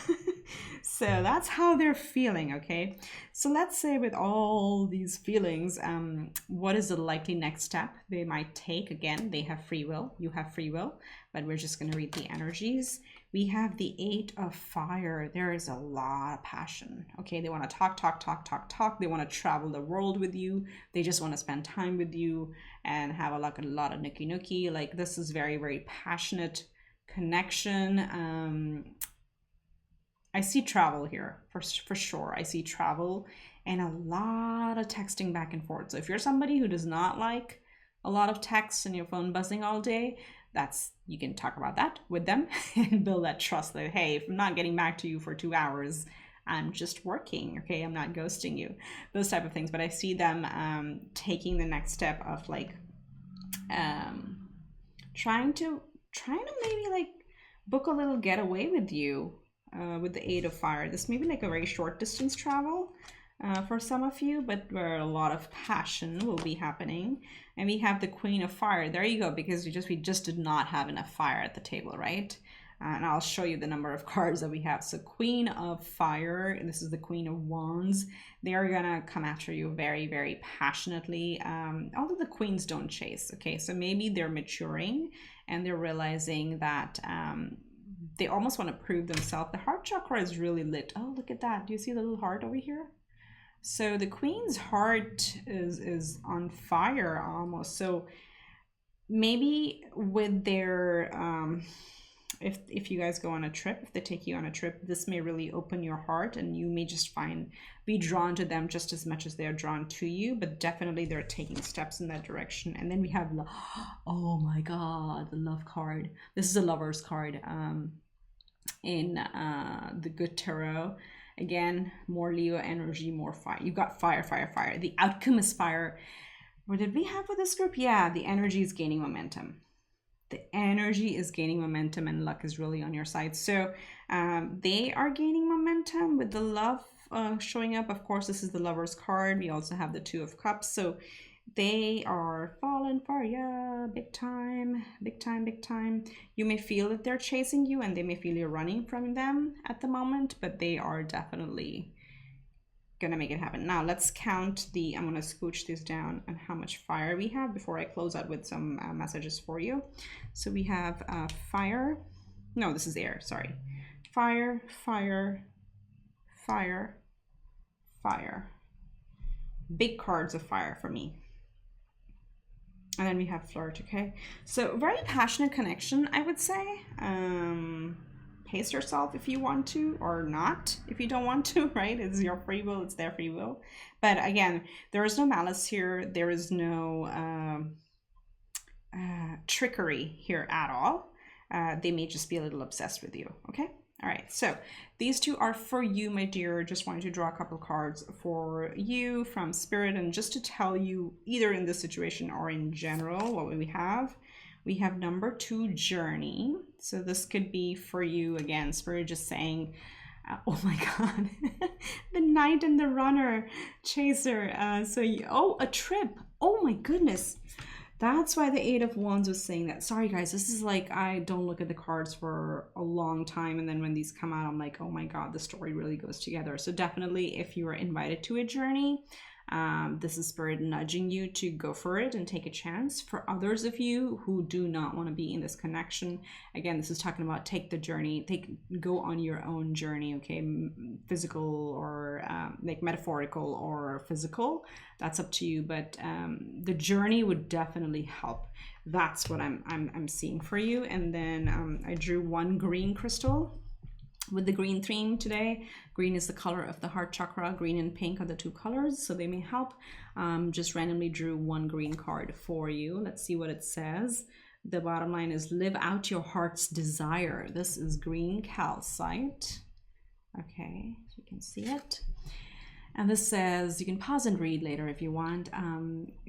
So that's how they're feeling, okay? So let's say with all these feelings, what is the likely next step they might take? Again, they have free will, you have free will, but we're just going to read the energies. We have the 8 of Fire. There is a lot of passion, okay? They want to talk. They want to travel the world with you. They just want to spend time with you and have a lot of nookie. Like, this is very, very passionate connection. I see travel here for sure. I see travel and a lot of texting back and forth. So if you're somebody who does not like a lot of texts and your phone buzzing all day, you can talk about that with them and build that trust that, hey, if I'm not getting back to you for 2 hours, I'm just working, okay? I'm not ghosting you, those type of things. But I see them taking the next step of like trying to maybe like book a little getaway with you with the 8 of Fire. This may be like a very short distance travel for some of you, but where a lot of passion will be happening. And we have the Queen of Fire. There you go, because we just did not have enough fire at the table, right? And I'll show you the number of cards that we have. So Queen of Fire, and this is the Queen of Wands. They are gonna come after you very, very passionately. Although the queens don't chase, okay? So maybe they're maturing and they're realizing that they almost want to prove themselves. The heart chakra is really lit. Oh, look at that. Do you see the little heart over here? So the Queen's heart is on fire almost. So maybe with their if you guys go on a trip, if they take you on a trip, this may really open your heart, and you may just be drawn to them just as much as they're drawn to you. But definitely they're taking steps in that direction. And then we have, oh my God, the love card. This is a lover's card in the Good Tarot. Again, more Leo energy, more fire. You got fire, fire, fire. The outcome is fire. What did we have with this group? Yeah, the energy is gaining momentum. The energy is gaining momentum, and luck is really on your side. So they are gaining momentum with the love showing up. Of course, this is the Lover's card. We also have the Two of Cups. So they are falling for ya, big time, big time, big time. You may feel that they're chasing you, and they may feel you're running from them at the moment, but they are definitely gonna make it happen. Now let's count I'm gonna scooch this down and how much fire we have before I close out with some messages for you. So we have fire. No, this is air, sorry. Fire, fire, fire, fire. Big cards of fire for me. And then we have flirt, okay? So very passionate connection, I would say. Pace yourself if you want to, or not if you don't want to, right? It's your free will, it's their free will. But again, there is no malice here. There is no trickery here at all. They may just be a little obsessed with you, okay? All right, so these two are for you, my dear. Just wanted to draw a couple cards for you from Spirit, and just to tell you, either in this situation or in general, what we have. We have number 2, journey. So this could be for you, again, Spirit just saying, oh my God, the Knight and the Runner, Chaser. A trip. Oh my goodness. That's why the 8 of Wands was saying that. Sorry guys, this is like, I don't look at the cards for a long time, and then when these come out, I'm like, oh my God, the story really goes together. So definitely, if you are invited to a journey, this is Spirit nudging you to go for it and take a chance. For others of you who do not want to be in this connection, again, this is talking about take the journey, go on your own journey, okay? Physical or like metaphorical or physical, that's up to you. But the journey would definitely help. That's what I'm seeing for you. And then I drew 1 green crystal with the green theme today. Green is the color of the heart chakra. Green and pink are the 2 colors, so they may help. Just randomly drew 1 green card for you. Let's see what it says. The bottom line is live out your heart's desire. This is green calcite. Okay, so you can see it. And this says, you can pause and read later if you want.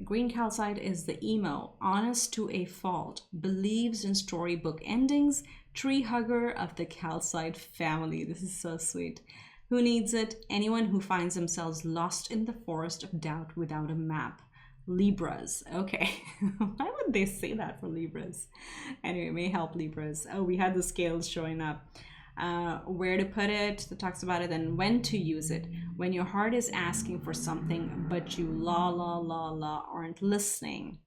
Green calcite is the emo, honest to a fault, believes in storybook endings, tree hugger of the calcite family. This is so sweet. Who needs it? Anyone who finds themselves lost in the forest of doubt without a map. Libras. Okay. Why would they say that for Libras? Anyway, may help Libras. Oh, we had the scales showing up. Where to put it, that talks about it, and when to use it. When your heart is asking for something, but you aren't listening.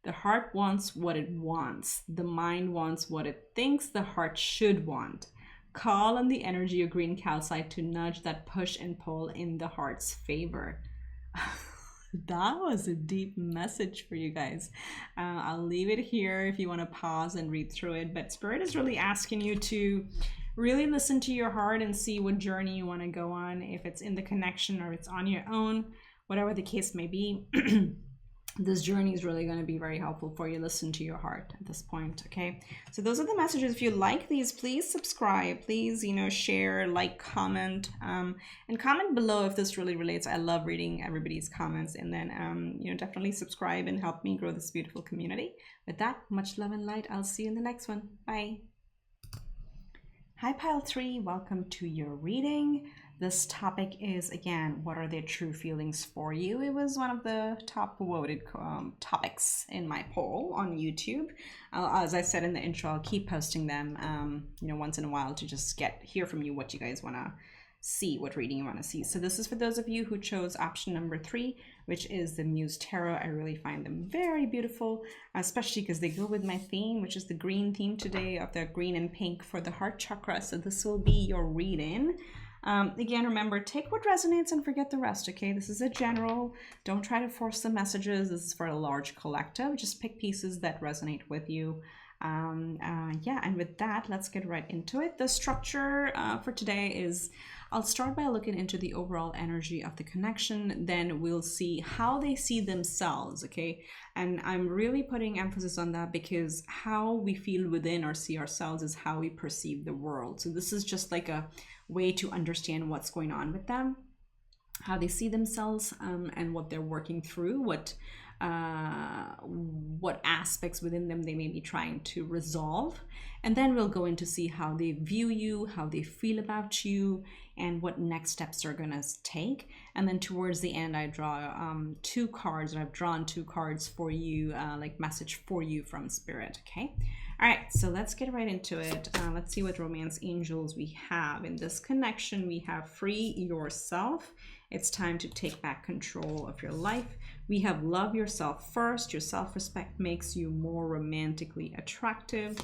The heart wants what it wants. The mind wants what it thinks the heart should want. Call on the energy of green calcite to nudge that push and pull in the heart's favor. That was a deep message for you guys. I'll leave it here if you want to pause and read through it. But Spirit is really asking you to really listen to your heart and see what journey you want to go on, if it's in the connection or it's on your own, whatever the case may be. This journey is really going to be very helpful for you. Listen to your heart at this point, okay? So those are the messages. If you like these, please subscribe. Please, share, like, comment, and comment below if this really relates. I love reading everybody's comments. And then, definitely subscribe and help me grow this beautiful community. With that, much love and light. I'll see you in the next one. Bye. Hi, Pile 3. Welcome to your reading. This topic is, again, what are their true feelings for you? It was one of the top voted topics in my poll on YouTube. As I said in the intro, I'll keep posting them, once in a while to just hear from you what you guys want to see, what reading you want to see. So this is for those of you who chose option number 3, which is the Muse Tarot. I really find them very beautiful, especially because they go with my theme, which is the green theme today of the green and pink for the heart chakra. So this will be your reading. Again, remember, take what resonates and forget the rest, okay? This is a general. Don't try to force the messages. This is for a large collective. Just pick pieces that resonate with you. Yeah, and with that, let's get right into it. The structure for today is I'll start by looking into the overall energy of the connection, then we'll see how they see themselves, okay? And I'm really putting emphasis on that because how we feel within or see ourselves is how we perceive the world. So this is just like a way to understand what's going on with them, how they see themselves, and what they're working through, what aspects within them they may be trying to resolve. And then we'll go in to see how they view you, how they feel about you, and what next steps they're going to take. And then towards the end, I draw 2 cards, and I've drawn 2 cards for you, like message for you from Spirit, okay? All right, so let's get right into it. Let's see what romance angels we have. In this connection, we have free yourself. It's time to take back control of your life. We have love yourself first. Your self-respect makes you more romantically attractive.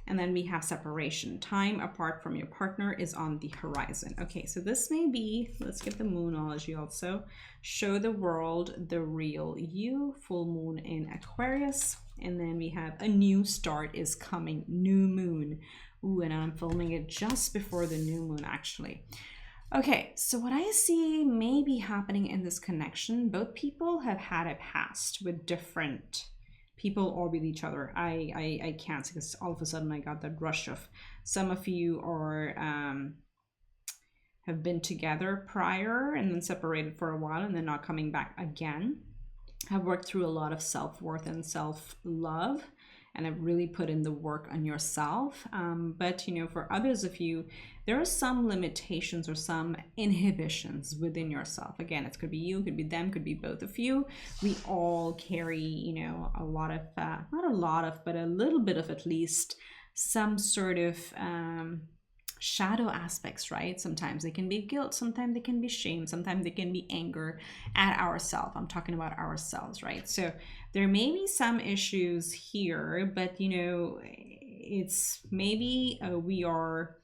And then we have separation. Time apart from your partner is on the horizon. Okay, so this may be, let's get the moonology also. Show the world the real you. Full moon in Aquarius. And then we have a new start is coming. New moon. Ooh, and I'm filming it just before the new moon actually. Okay, so what I see may be happening in this connection, both people have had a past with different people or with each other. I can't, because all of a sudden I got that rush of some of you are have been together prior and then separated for a while and then not coming back again. I've worked through a lot of self-worth and self-love, and I've really put in the work on yourself. But, you know, for others of you, there are some limitations or some inhibitions within yourself. Again, it could be you, could be them, could be both of you. We all carry, you know, a lot of, not a lot of, but a little bit of at least some sort of shadow aspects, right? Sometimes they can be guilt, sometimes they can be shame, sometimes they can be anger at ourselves. I'm talking about ourselves, right? So there may be some issues here, but you know, it's maybe we are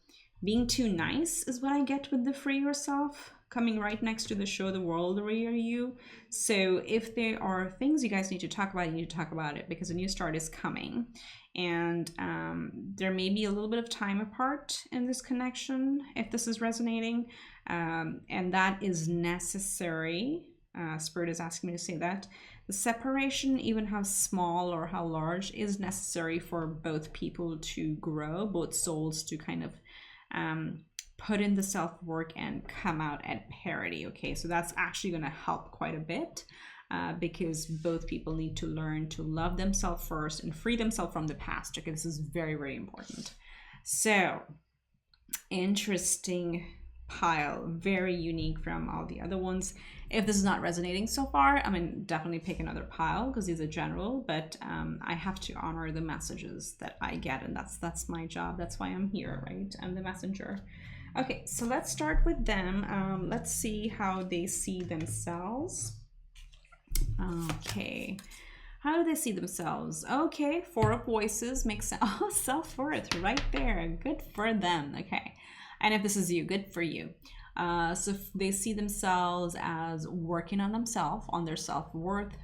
being too nice is what I get with the free yourself coming right next to the show the world the real you. So if there are things you guys need to talk about, you need to talk about it because a new start is coming. And there may be a little bit of time apart in this connection if this is resonating, and that is necessary. Spirit is asking me to say that the separation, even how small or how large, is necessary for both people to grow, both souls to kind of put in the self-work and come out at parity. Okay, so that's actually going to help quite a bit. Because both people need to learn to love themselves first and free themselves from the past. Okay, this is very, very important. So, interesting pile, very unique from all the other ones. If this is not resonating so far, I mean, definitely pick another pile because these are general, but I have to honor the messages that I get, and that's my job. That's why I'm here, right? I'm the messenger. Okay, so let's start with them. Let's see how they see themselves. Okay, how do they see themselves? Okay, 4 of voices makes sense. Oh, self-worth right there. Good for them. Okay, and if this is you, good for you. So if they see themselves as working on themselves, on their self-worth,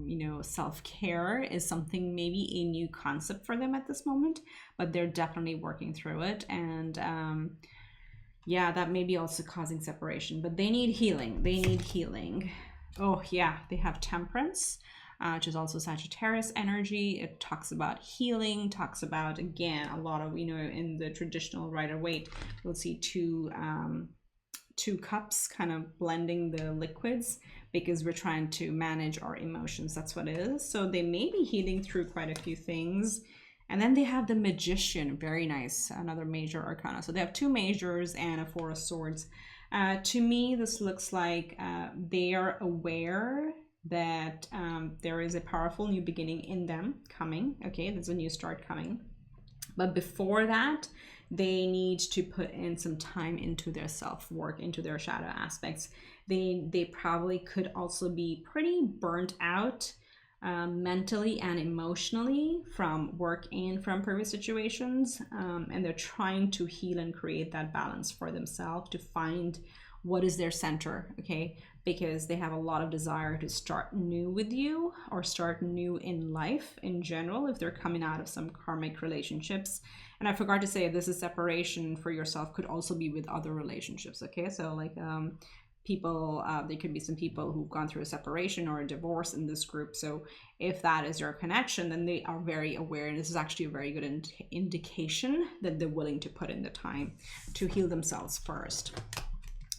you know, self-care is something, maybe a new concept for them at this moment, but they're definitely working through it. And yeah, that may be also causing separation, but they need healing. They need healing. Oh yeah, they have temperance, which is also Sagittarius energy. It talks about healing, talks about, again, a lot of, you know, in the traditional Rider-Waite, we'll see two cups kind of blending the liquids because we're trying to manage our emotions. That's what it is. So they may be healing through quite a few things. And then they have the Magician, very nice, another major arcana. So they have 2 majors and a 4 of Swords. To me, this looks like they are aware that there is a powerful new beginning in them coming. Okay, there's a new start coming. But before that, they need to put in some time into their self-work, into their shadow aspects. They probably could also be pretty burnt out mentally and emotionally from work and from previous situations, and they're trying to heal and create that balance for themselves to find what is their center, okay? Because they have a lot of desire to start new with you or start new in life in general if they're coming out of some karmic relationships. And I forgot to say, this is separation for yourself could also be with other relationships, okay? So like people, there could be some people who've gone through a separation or a divorce in this group. So if that is your connection, then they are very aware, and this is actually a very good indication that they're willing to put in the time to heal themselves first.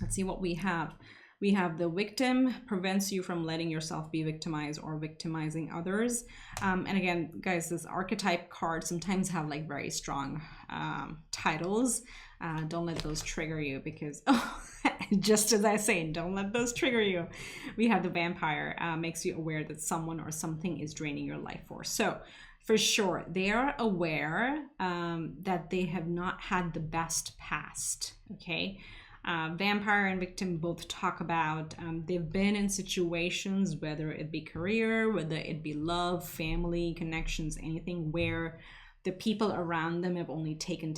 Let's see what we have. We have the victim prevents you from letting yourself be victimized or victimizing others. And again, guys, this archetype card sometimes have like very strong titles. Don't let those trigger you, because just as I say, don't let those trigger you. We have the vampire, makes you aware that someone or something is draining your life force. So for sure, they are aware that they have not had the best past, okay? Vampire and victim both talk about they've been in situations, whether it be career, whether it be love, family, connections, anything, where the people around them have only taken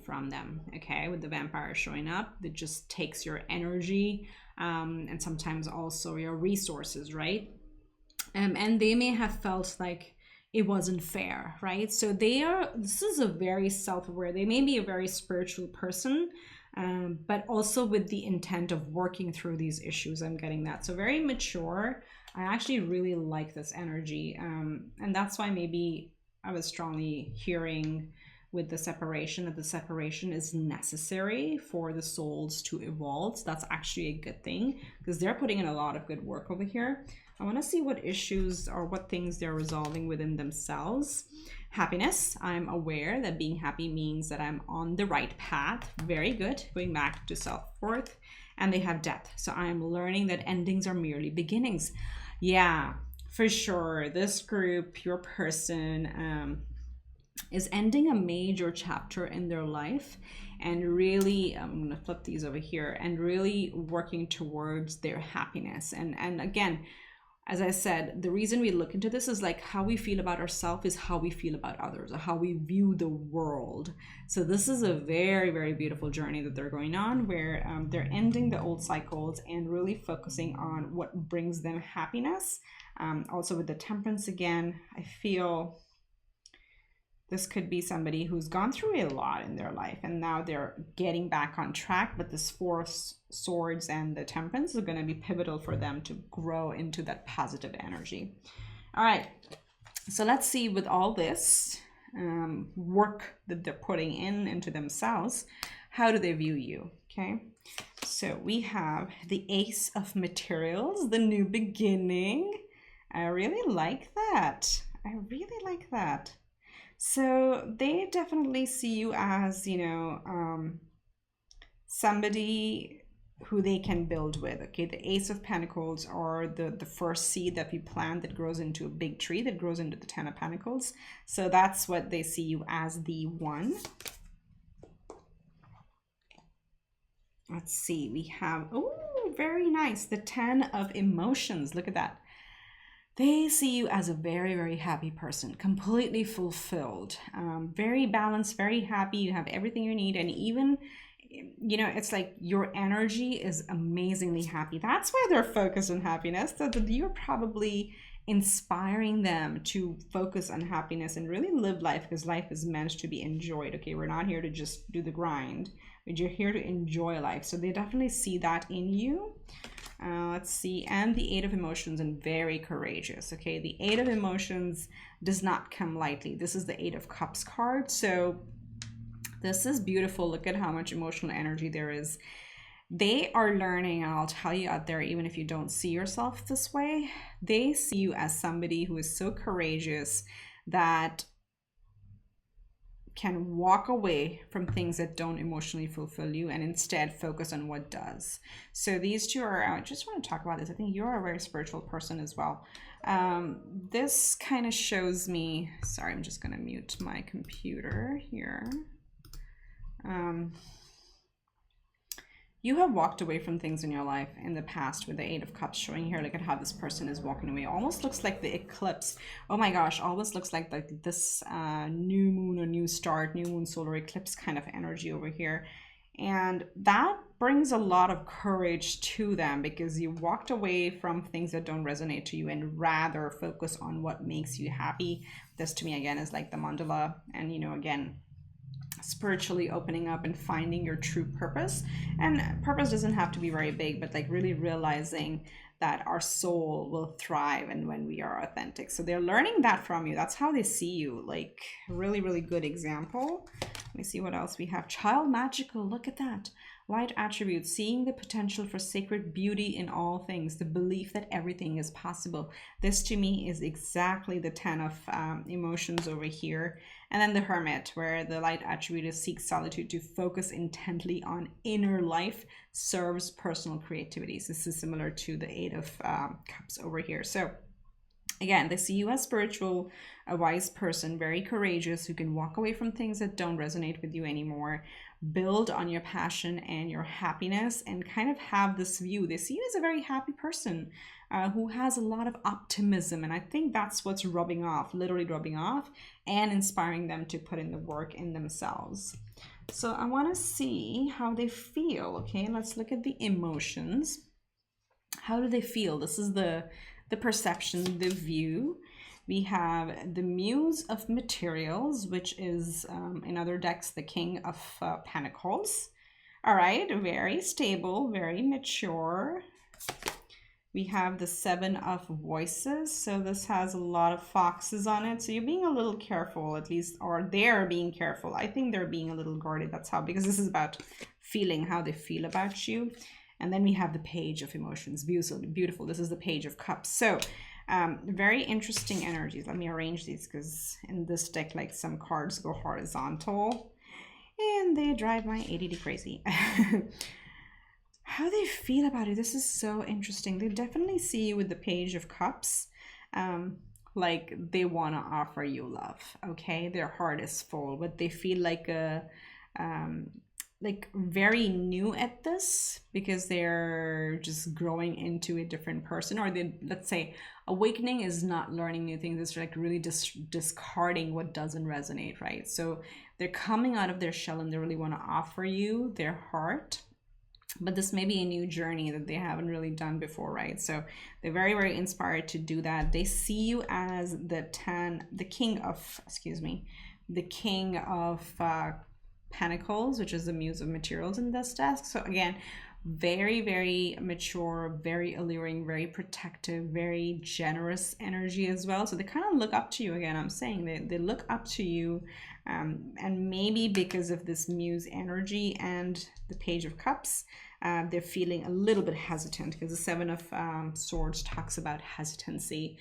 from them, okay? With the vampire showing up, that just takes your energy and sometimes also your resources, right? And they may have felt like it wasn't fair, right? So this is a very self-aware, they may be a very spiritual person, but also with the intent of working through these issues. I'm getting that. So very mature. I actually really like this energy. And that's why maybe I was strongly hearing with the separation that the separation is necessary for the souls to evolve. So that's actually a good thing, because they're putting in a lot of good work over here. I want to see what issues or what things they're resolving within themselves. Happiness. I'm aware that being happy means that I'm on the right path. Very good. Going back to self-worth. And they have death. So I'm learning that endings are merely beginnings. Yeah, for sure. This group, your person, is ending a major chapter in their life, and really, I'm going to flip these over here, and really working towards their happiness. And again, as I said, the reason we look into this is like how we feel about ourselves is how we feel about others, or how we view the world. So this is a very, very beautiful journey that they're going on, where they're ending the old cycles and really focusing on what brings them happiness. Also with the temperance again, I feel this could be somebody who's gone through a lot in their life and now they're getting back on track, but this Four of Swords and the Temperance are going to be pivotal for them to grow into that positive energy. All right, so let's see, with all this work that they're putting into themselves, how do they view you? Okay, so we have the Ace of Materials, the new beginning. I really like that. I really like that. So they definitely see you as, you know, somebody who they can build with, okay? The Ace of Pentacles, or the first seed that we plant that grows into a big tree, that grows into the Ten of Pentacles. So that's what they see you as, the one. Let's see, we have, oh, very nice, the Ten of Emotions. Look at that. They see you as a very, very happy person, completely fulfilled, very balanced, very happy. You have everything you need. And even, you know, it's like your energy is amazingly happy. That's why they're focused on happiness. So that you're probably inspiring them to focus on happiness and really live life, because life is meant to be enjoyed. Okay, we're not here to just do the grind, but you're here to enjoy life. So they definitely see that in you. Let's see, and the Eight of Emotions, and very courageous. Okay, the Eight of Emotions does not come lightly. This is the Eight of Cups card, so this is beautiful. Look at how much emotional energy there is. They are learning, and I'll tell you out there, even if you don't see yourself this way, they see you as somebody who is so courageous that can walk away from things that don't emotionally fulfill you and instead focus on what does. So these two are, I just want to talk about this. I think you're a very spiritual person as well. This kind of shows me, sorry, I'm just going to mute my computer here. You have walked away from things in your life in the past, with the Eight of Cups showing here. Look at how this person is walking away. Almost looks like the eclipse. Oh my gosh, always looks like this new moon or new start, new moon solar eclipse kind of energy over here. And that brings a lot of courage to them because you walked away from things that don't resonate to you and rather focus on what makes you happy. This to me, again, is like the mandala. And, you know, again, spiritually opening up and finding your true purpose. And purpose doesn't have to be very big, but like really realizing that our soul will thrive and when we are authentic. So they're learning that from you. That's how they see you. Like really, really good example. Let me see what else we have. Child magical. Look at that. Light attributes, seeing the potential for sacred beauty in all things, the belief that everything is possible. This to me is exactly the 10 of emotions over here. And then the hermit, where the light attribute is seek solitude to focus intently on inner life, serves personal creativity. So this is similar to the 8 of cups over here. So again, they see you as spiritual, a wise person, very courageous, who can walk away from things that don't resonate with you anymore, build on your passion and your happiness, and kind of have this view. They see you as a very happy person who has a lot of optimism. And I think that's what's rubbing off, literally rubbing off, and inspiring them to put in the work in themselves. So I want to see how they feel. Okay, let's look at the emotions. How do they feel? This is the perception, the view. We have the Muse of Materials, which is in other decks the King of Pentacles. All right, very stable, very mature. We have the 7 of Voices. So this has a lot of foxes on it. So you're being a little careful, at least, or they're being careful. I think they're being a little guarded. That's how, because this is about feeling how they feel about you. And then we have the Page of Emotions. Beautiful. This is the Page of Cups. So very interesting energies. Let me arrange these because in this deck, like some cards go horizontal and they drive my ADD crazy. How they feel about it. This is so interesting. They definitely see you with the Page of Cups. Like they want to offer you love. Okay. Their heart is full, but they feel like like very new at this because they're just growing into a different person, or they, let's say, awakening is not learning new things. It's like really discarding what doesn't resonate, right? So they're coming out of their shell and they really want to offer you their heart. But this may be a new journey that they haven't really done before, right? So they're very, very inspired to do that. They see you as the King of Pentacles, which is the Muse of Materials in this desk. So again, very, very mature, very alluring, very protective, very generous energy as well. So they kind of look up to you. Again, I'm saying they look up to you, and maybe because of this Muse energy and the Page of Cups, they're feeling a little bit hesitant because the 7 of Swords talks about hesitancy.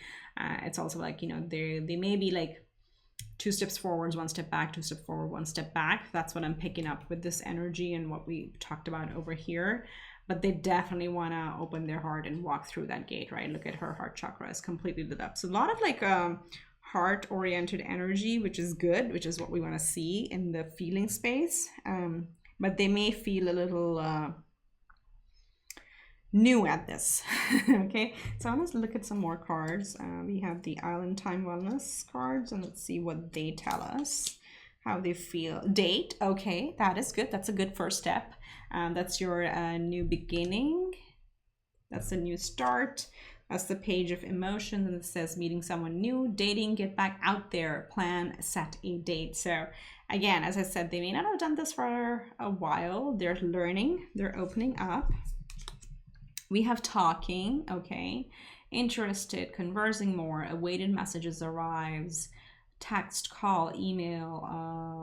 It's also like, you know, they may be like 2 steps forwards, 1 step back, 2 steps forward, 1 step back. That's what I'm picking up with this energy and what we talked about over here. But they definitely want to open their heart and walk through that gate, right? Look at her heart chakra is completely lit up. So a lot of like heart-oriented energy, which is good, which is what we want to see in the feeling space. But they may feel a little new at this. Okay, so let's look at some more cards. We have the Island Time Wellness cards, and let's see what they tell us, how they feel. Date, okay, that is good. That's a good first step. That's your new beginning. That's a new start. That's the Page of Emotions, and it says meeting someone new, dating, get back out there, plan, set a date. So again, as I said, they may not have done this for a while. They're learning, they're opening up. We have talking, okay, interested, conversing more, awaited messages arrives, text, call, email,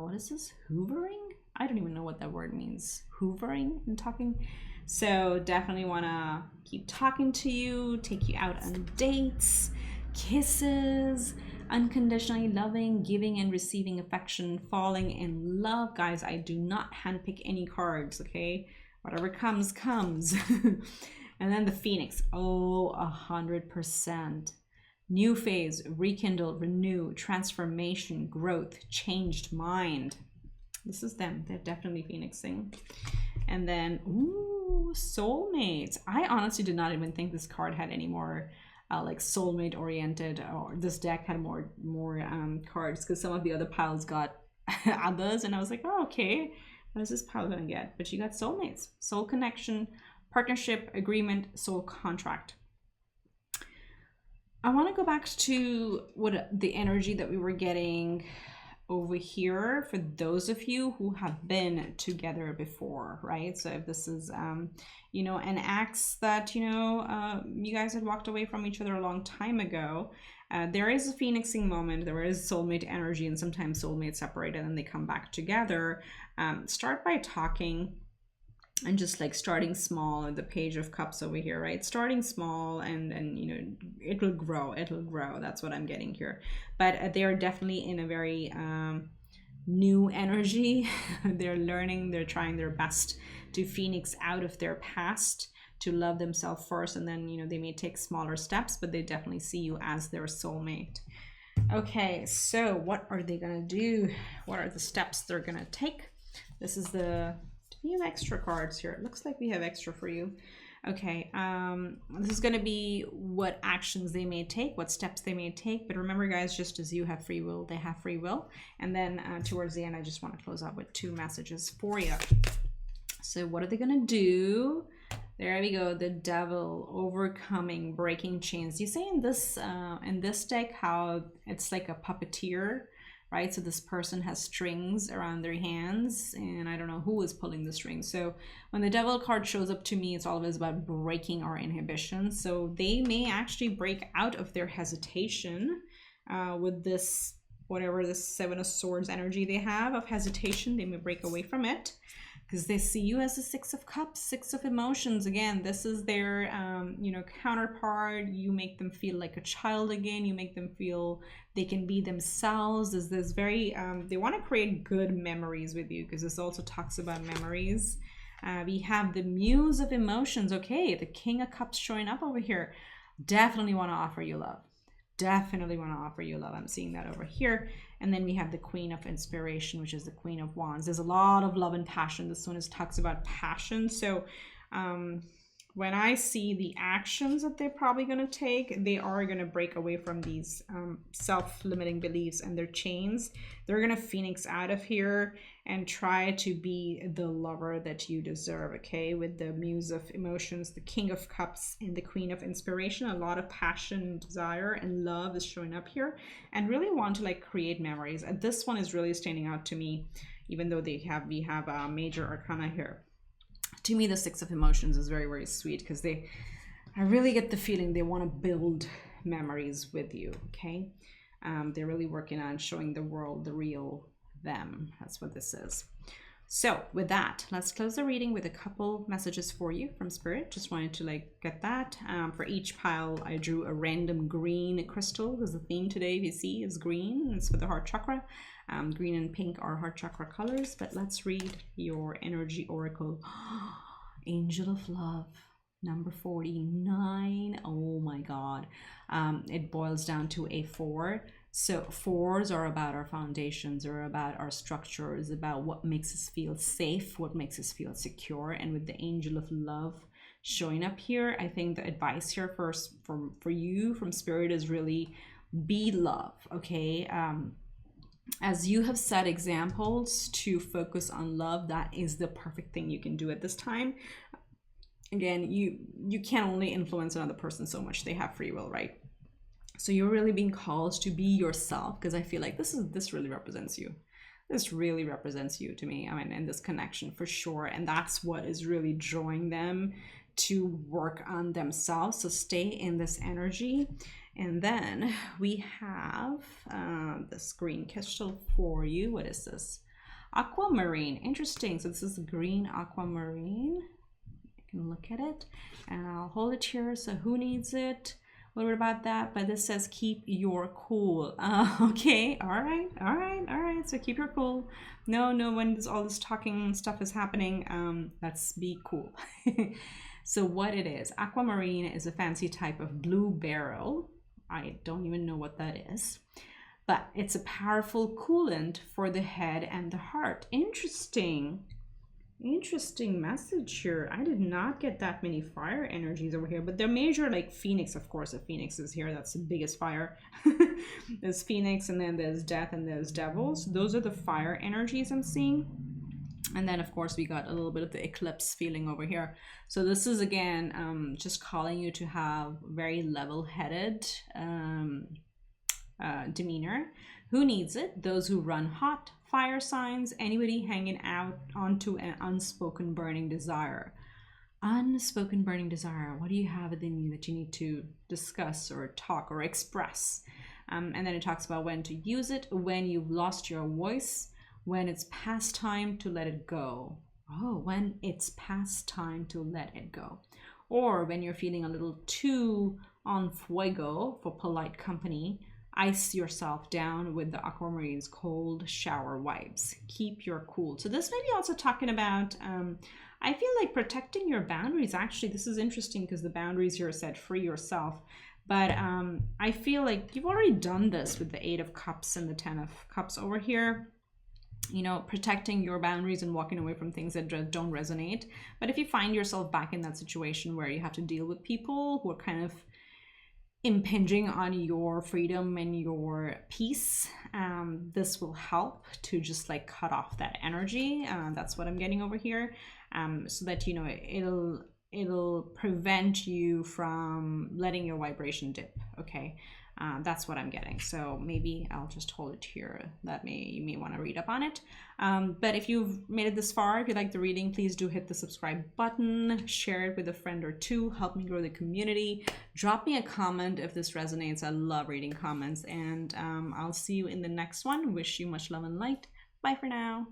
what is this, hoovering? I don't even know what that word means, hoovering and talking. So definitely want to keep talking to you, take you out on dates, kisses, unconditionally loving, giving and receiving affection, falling in love. Guys, I do not handpick any cards, okay? Whatever comes, comes. And then the Phoenix, 100%. New phase, rekindle, renew, transformation, growth, changed mind. This is them. They're definitely phoenixing. And then, ooh, soulmates. I honestly did not even think this card had any more like soulmate oriented, or this deck had more cards, because some of the other piles got others, and I was like, oh, okay. What is this pile gonna get? But you got soulmates, soul connection, partnership, agreement, soul contract. I want to go back to what the energy that we were getting over here for those of you who have been together before, right? So if this is you know, an ex that, you know, you guys had walked away from each other a long time ago, there is a phoenixing moment, there is soulmate energy, and sometimes soulmates separate and then they come back together. Start by talking and just like starting small. The Page of Cups over here, right? Starting small, and you know, it'll grow, that's what I'm getting here. But they are definitely in a very new energy. They're learning, they're trying their best to phoenix out of their past, to love themselves first, and then, you know, they may take smaller steps, but they definitely see you as their soulmate. Okay, so what are they gonna do? What are the steps they're gonna take? This is the, we have extra cards here. It looks like we have extra for you. Okay, this is going to be what actions they may take, what steps they may take. But remember, guys, just as you have free will, they have free will. And then towards the end, I just want to close out with 2 messages for you. So what are they going to do? There we go. The Devil, overcoming, breaking chains. You say in this deck how it's like a puppeteer, right? So this person has strings around their hands, and I don't know who is pulling the strings. So when the Devil card shows up to me, it's always about breaking our inhibitions. So they may actually break out of their hesitation with this, whatever this 7 of Swords energy they have of hesitation. They may break away from it because they see you as the 6 of Cups, 6 of emotions. Again, this is their you know, counterpart. You make them feel like a child again. You make them feel they can be themselves. There's this very they want to create good memories with you, because this also talks about memories. We have the Muse of emotions. Okay, the King of Cups showing up over here. Definitely want to offer you love. Definitely want to offer you love. I'm seeing that over here. And then we have the Queen of Inspiration, which is the Queen of Wands. There's a lot of love and passion. This one talks about passion. So when I see the actions that they're probably going to take, they are going to break away from these self-limiting beliefs and their chains. They're going to phoenix out of here and try to be the lover that you deserve, okay? With the Muse of Emotions, the King of Cups, and the Queen of Inspiration. A lot of passion, desire, and love is showing up here, and really want to like create memories. And this one is really standing out to me, even though we have a major arcana here. To me, the 6 of Emotions is very, very sweet, because I really get the feeling they want to build memories with you, okay? They're really working on showing the world the real them. That's what this is. So with that, let's close the reading with a couple messages for you from Spirit. Just wanted to like get that. For each pile, I drew a random green crystal, because the theme today, you see, is green. It's for the heart chakra. Green and pink are heart chakra colors. But let's read your energy oracle. Angel of Love, number 49. Oh my God. It boils down to a 4. So 4s are about our foundations, or about our structures, about what makes us feel safe, what makes us feel secure. And with the Angel of Love showing up here, I think the advice here first for you from Spirit is really be love, okay? As you have set examples to focus on love, that is the perfect thing you can do at this time. Again, you can only influence another person so much. They have free will, right? So you're really being called to be yourself, because I feel like this really represents you. This really represents you to me. I mean, in this connection for sure. And that's what is really drawing them to work on themselves. So stay in this energy. And then we have this green crystal for you. What is this? Aquamarine. Interesting. So this is green aquamarine. You can look at it. And I'll hold it here. So who needs it? A little bit about that. But this says keep your cool. Okay. All right. So keep your cool. No, when all this talking stuff is happening, let's be cool. So what it is, aquamarine is a fancy type of blue beryl. I don't even know what that is, but it's a powerful coolant for the head and the heart. Interesting message here. I did not get that many fire energies over here, but they're major, like Phoenix. Of course, a Phoenix is here. That's the biggest fire. There's Phoenix, and then there's Death, and there's Devils. Those are the fire energies I'm seeing. And then, of course, we got a little bit of the eclipse feeling over here. So this is, again, just calling you to have very level-headed demeanor. Who needs it? Those who run hot, fire signs, anybody hanging out onto an unspoken burning desire. Unspoken burning desire. What do you have within you that you need to discuss or talk or express? And then it talks about when to use it, when you've lost your voice, when it's past time to let it go. Oh, when it's past time to let it go. Or when you're feeling a little too on fuego for polite company, ice yourself down with the Aquamarine's cold shower wipes. Keep your cool. So this may be also talking about, I feel like protecting your boundaries. Actually, this is interesting because the boundaries here said free yourself. But I feel like you've already done this with the 8 of Cups and the 10 of Cups over here. You know, protecting your boundaries and walking away from things that don't resonate. But if you find yourself back in that situation where you have to deal with people who are kind of impinging on your freedom and your peace, this will help to just like cut off that energy. That's what I'm getting over here, so that, you know, it'll prevent you from letting your vibration dip. Okay. That's what I'm getting. So maybe I'll just hold it here. You may want to read up on it. But if you've made it this far, if you like the reading, please do hit the subscribe button, share it with a friend or two, help me grow the community. Drop me a comment if this resonates. I love reading comments, and I'll see you in the next one. Wish you much love and light. Bye for now.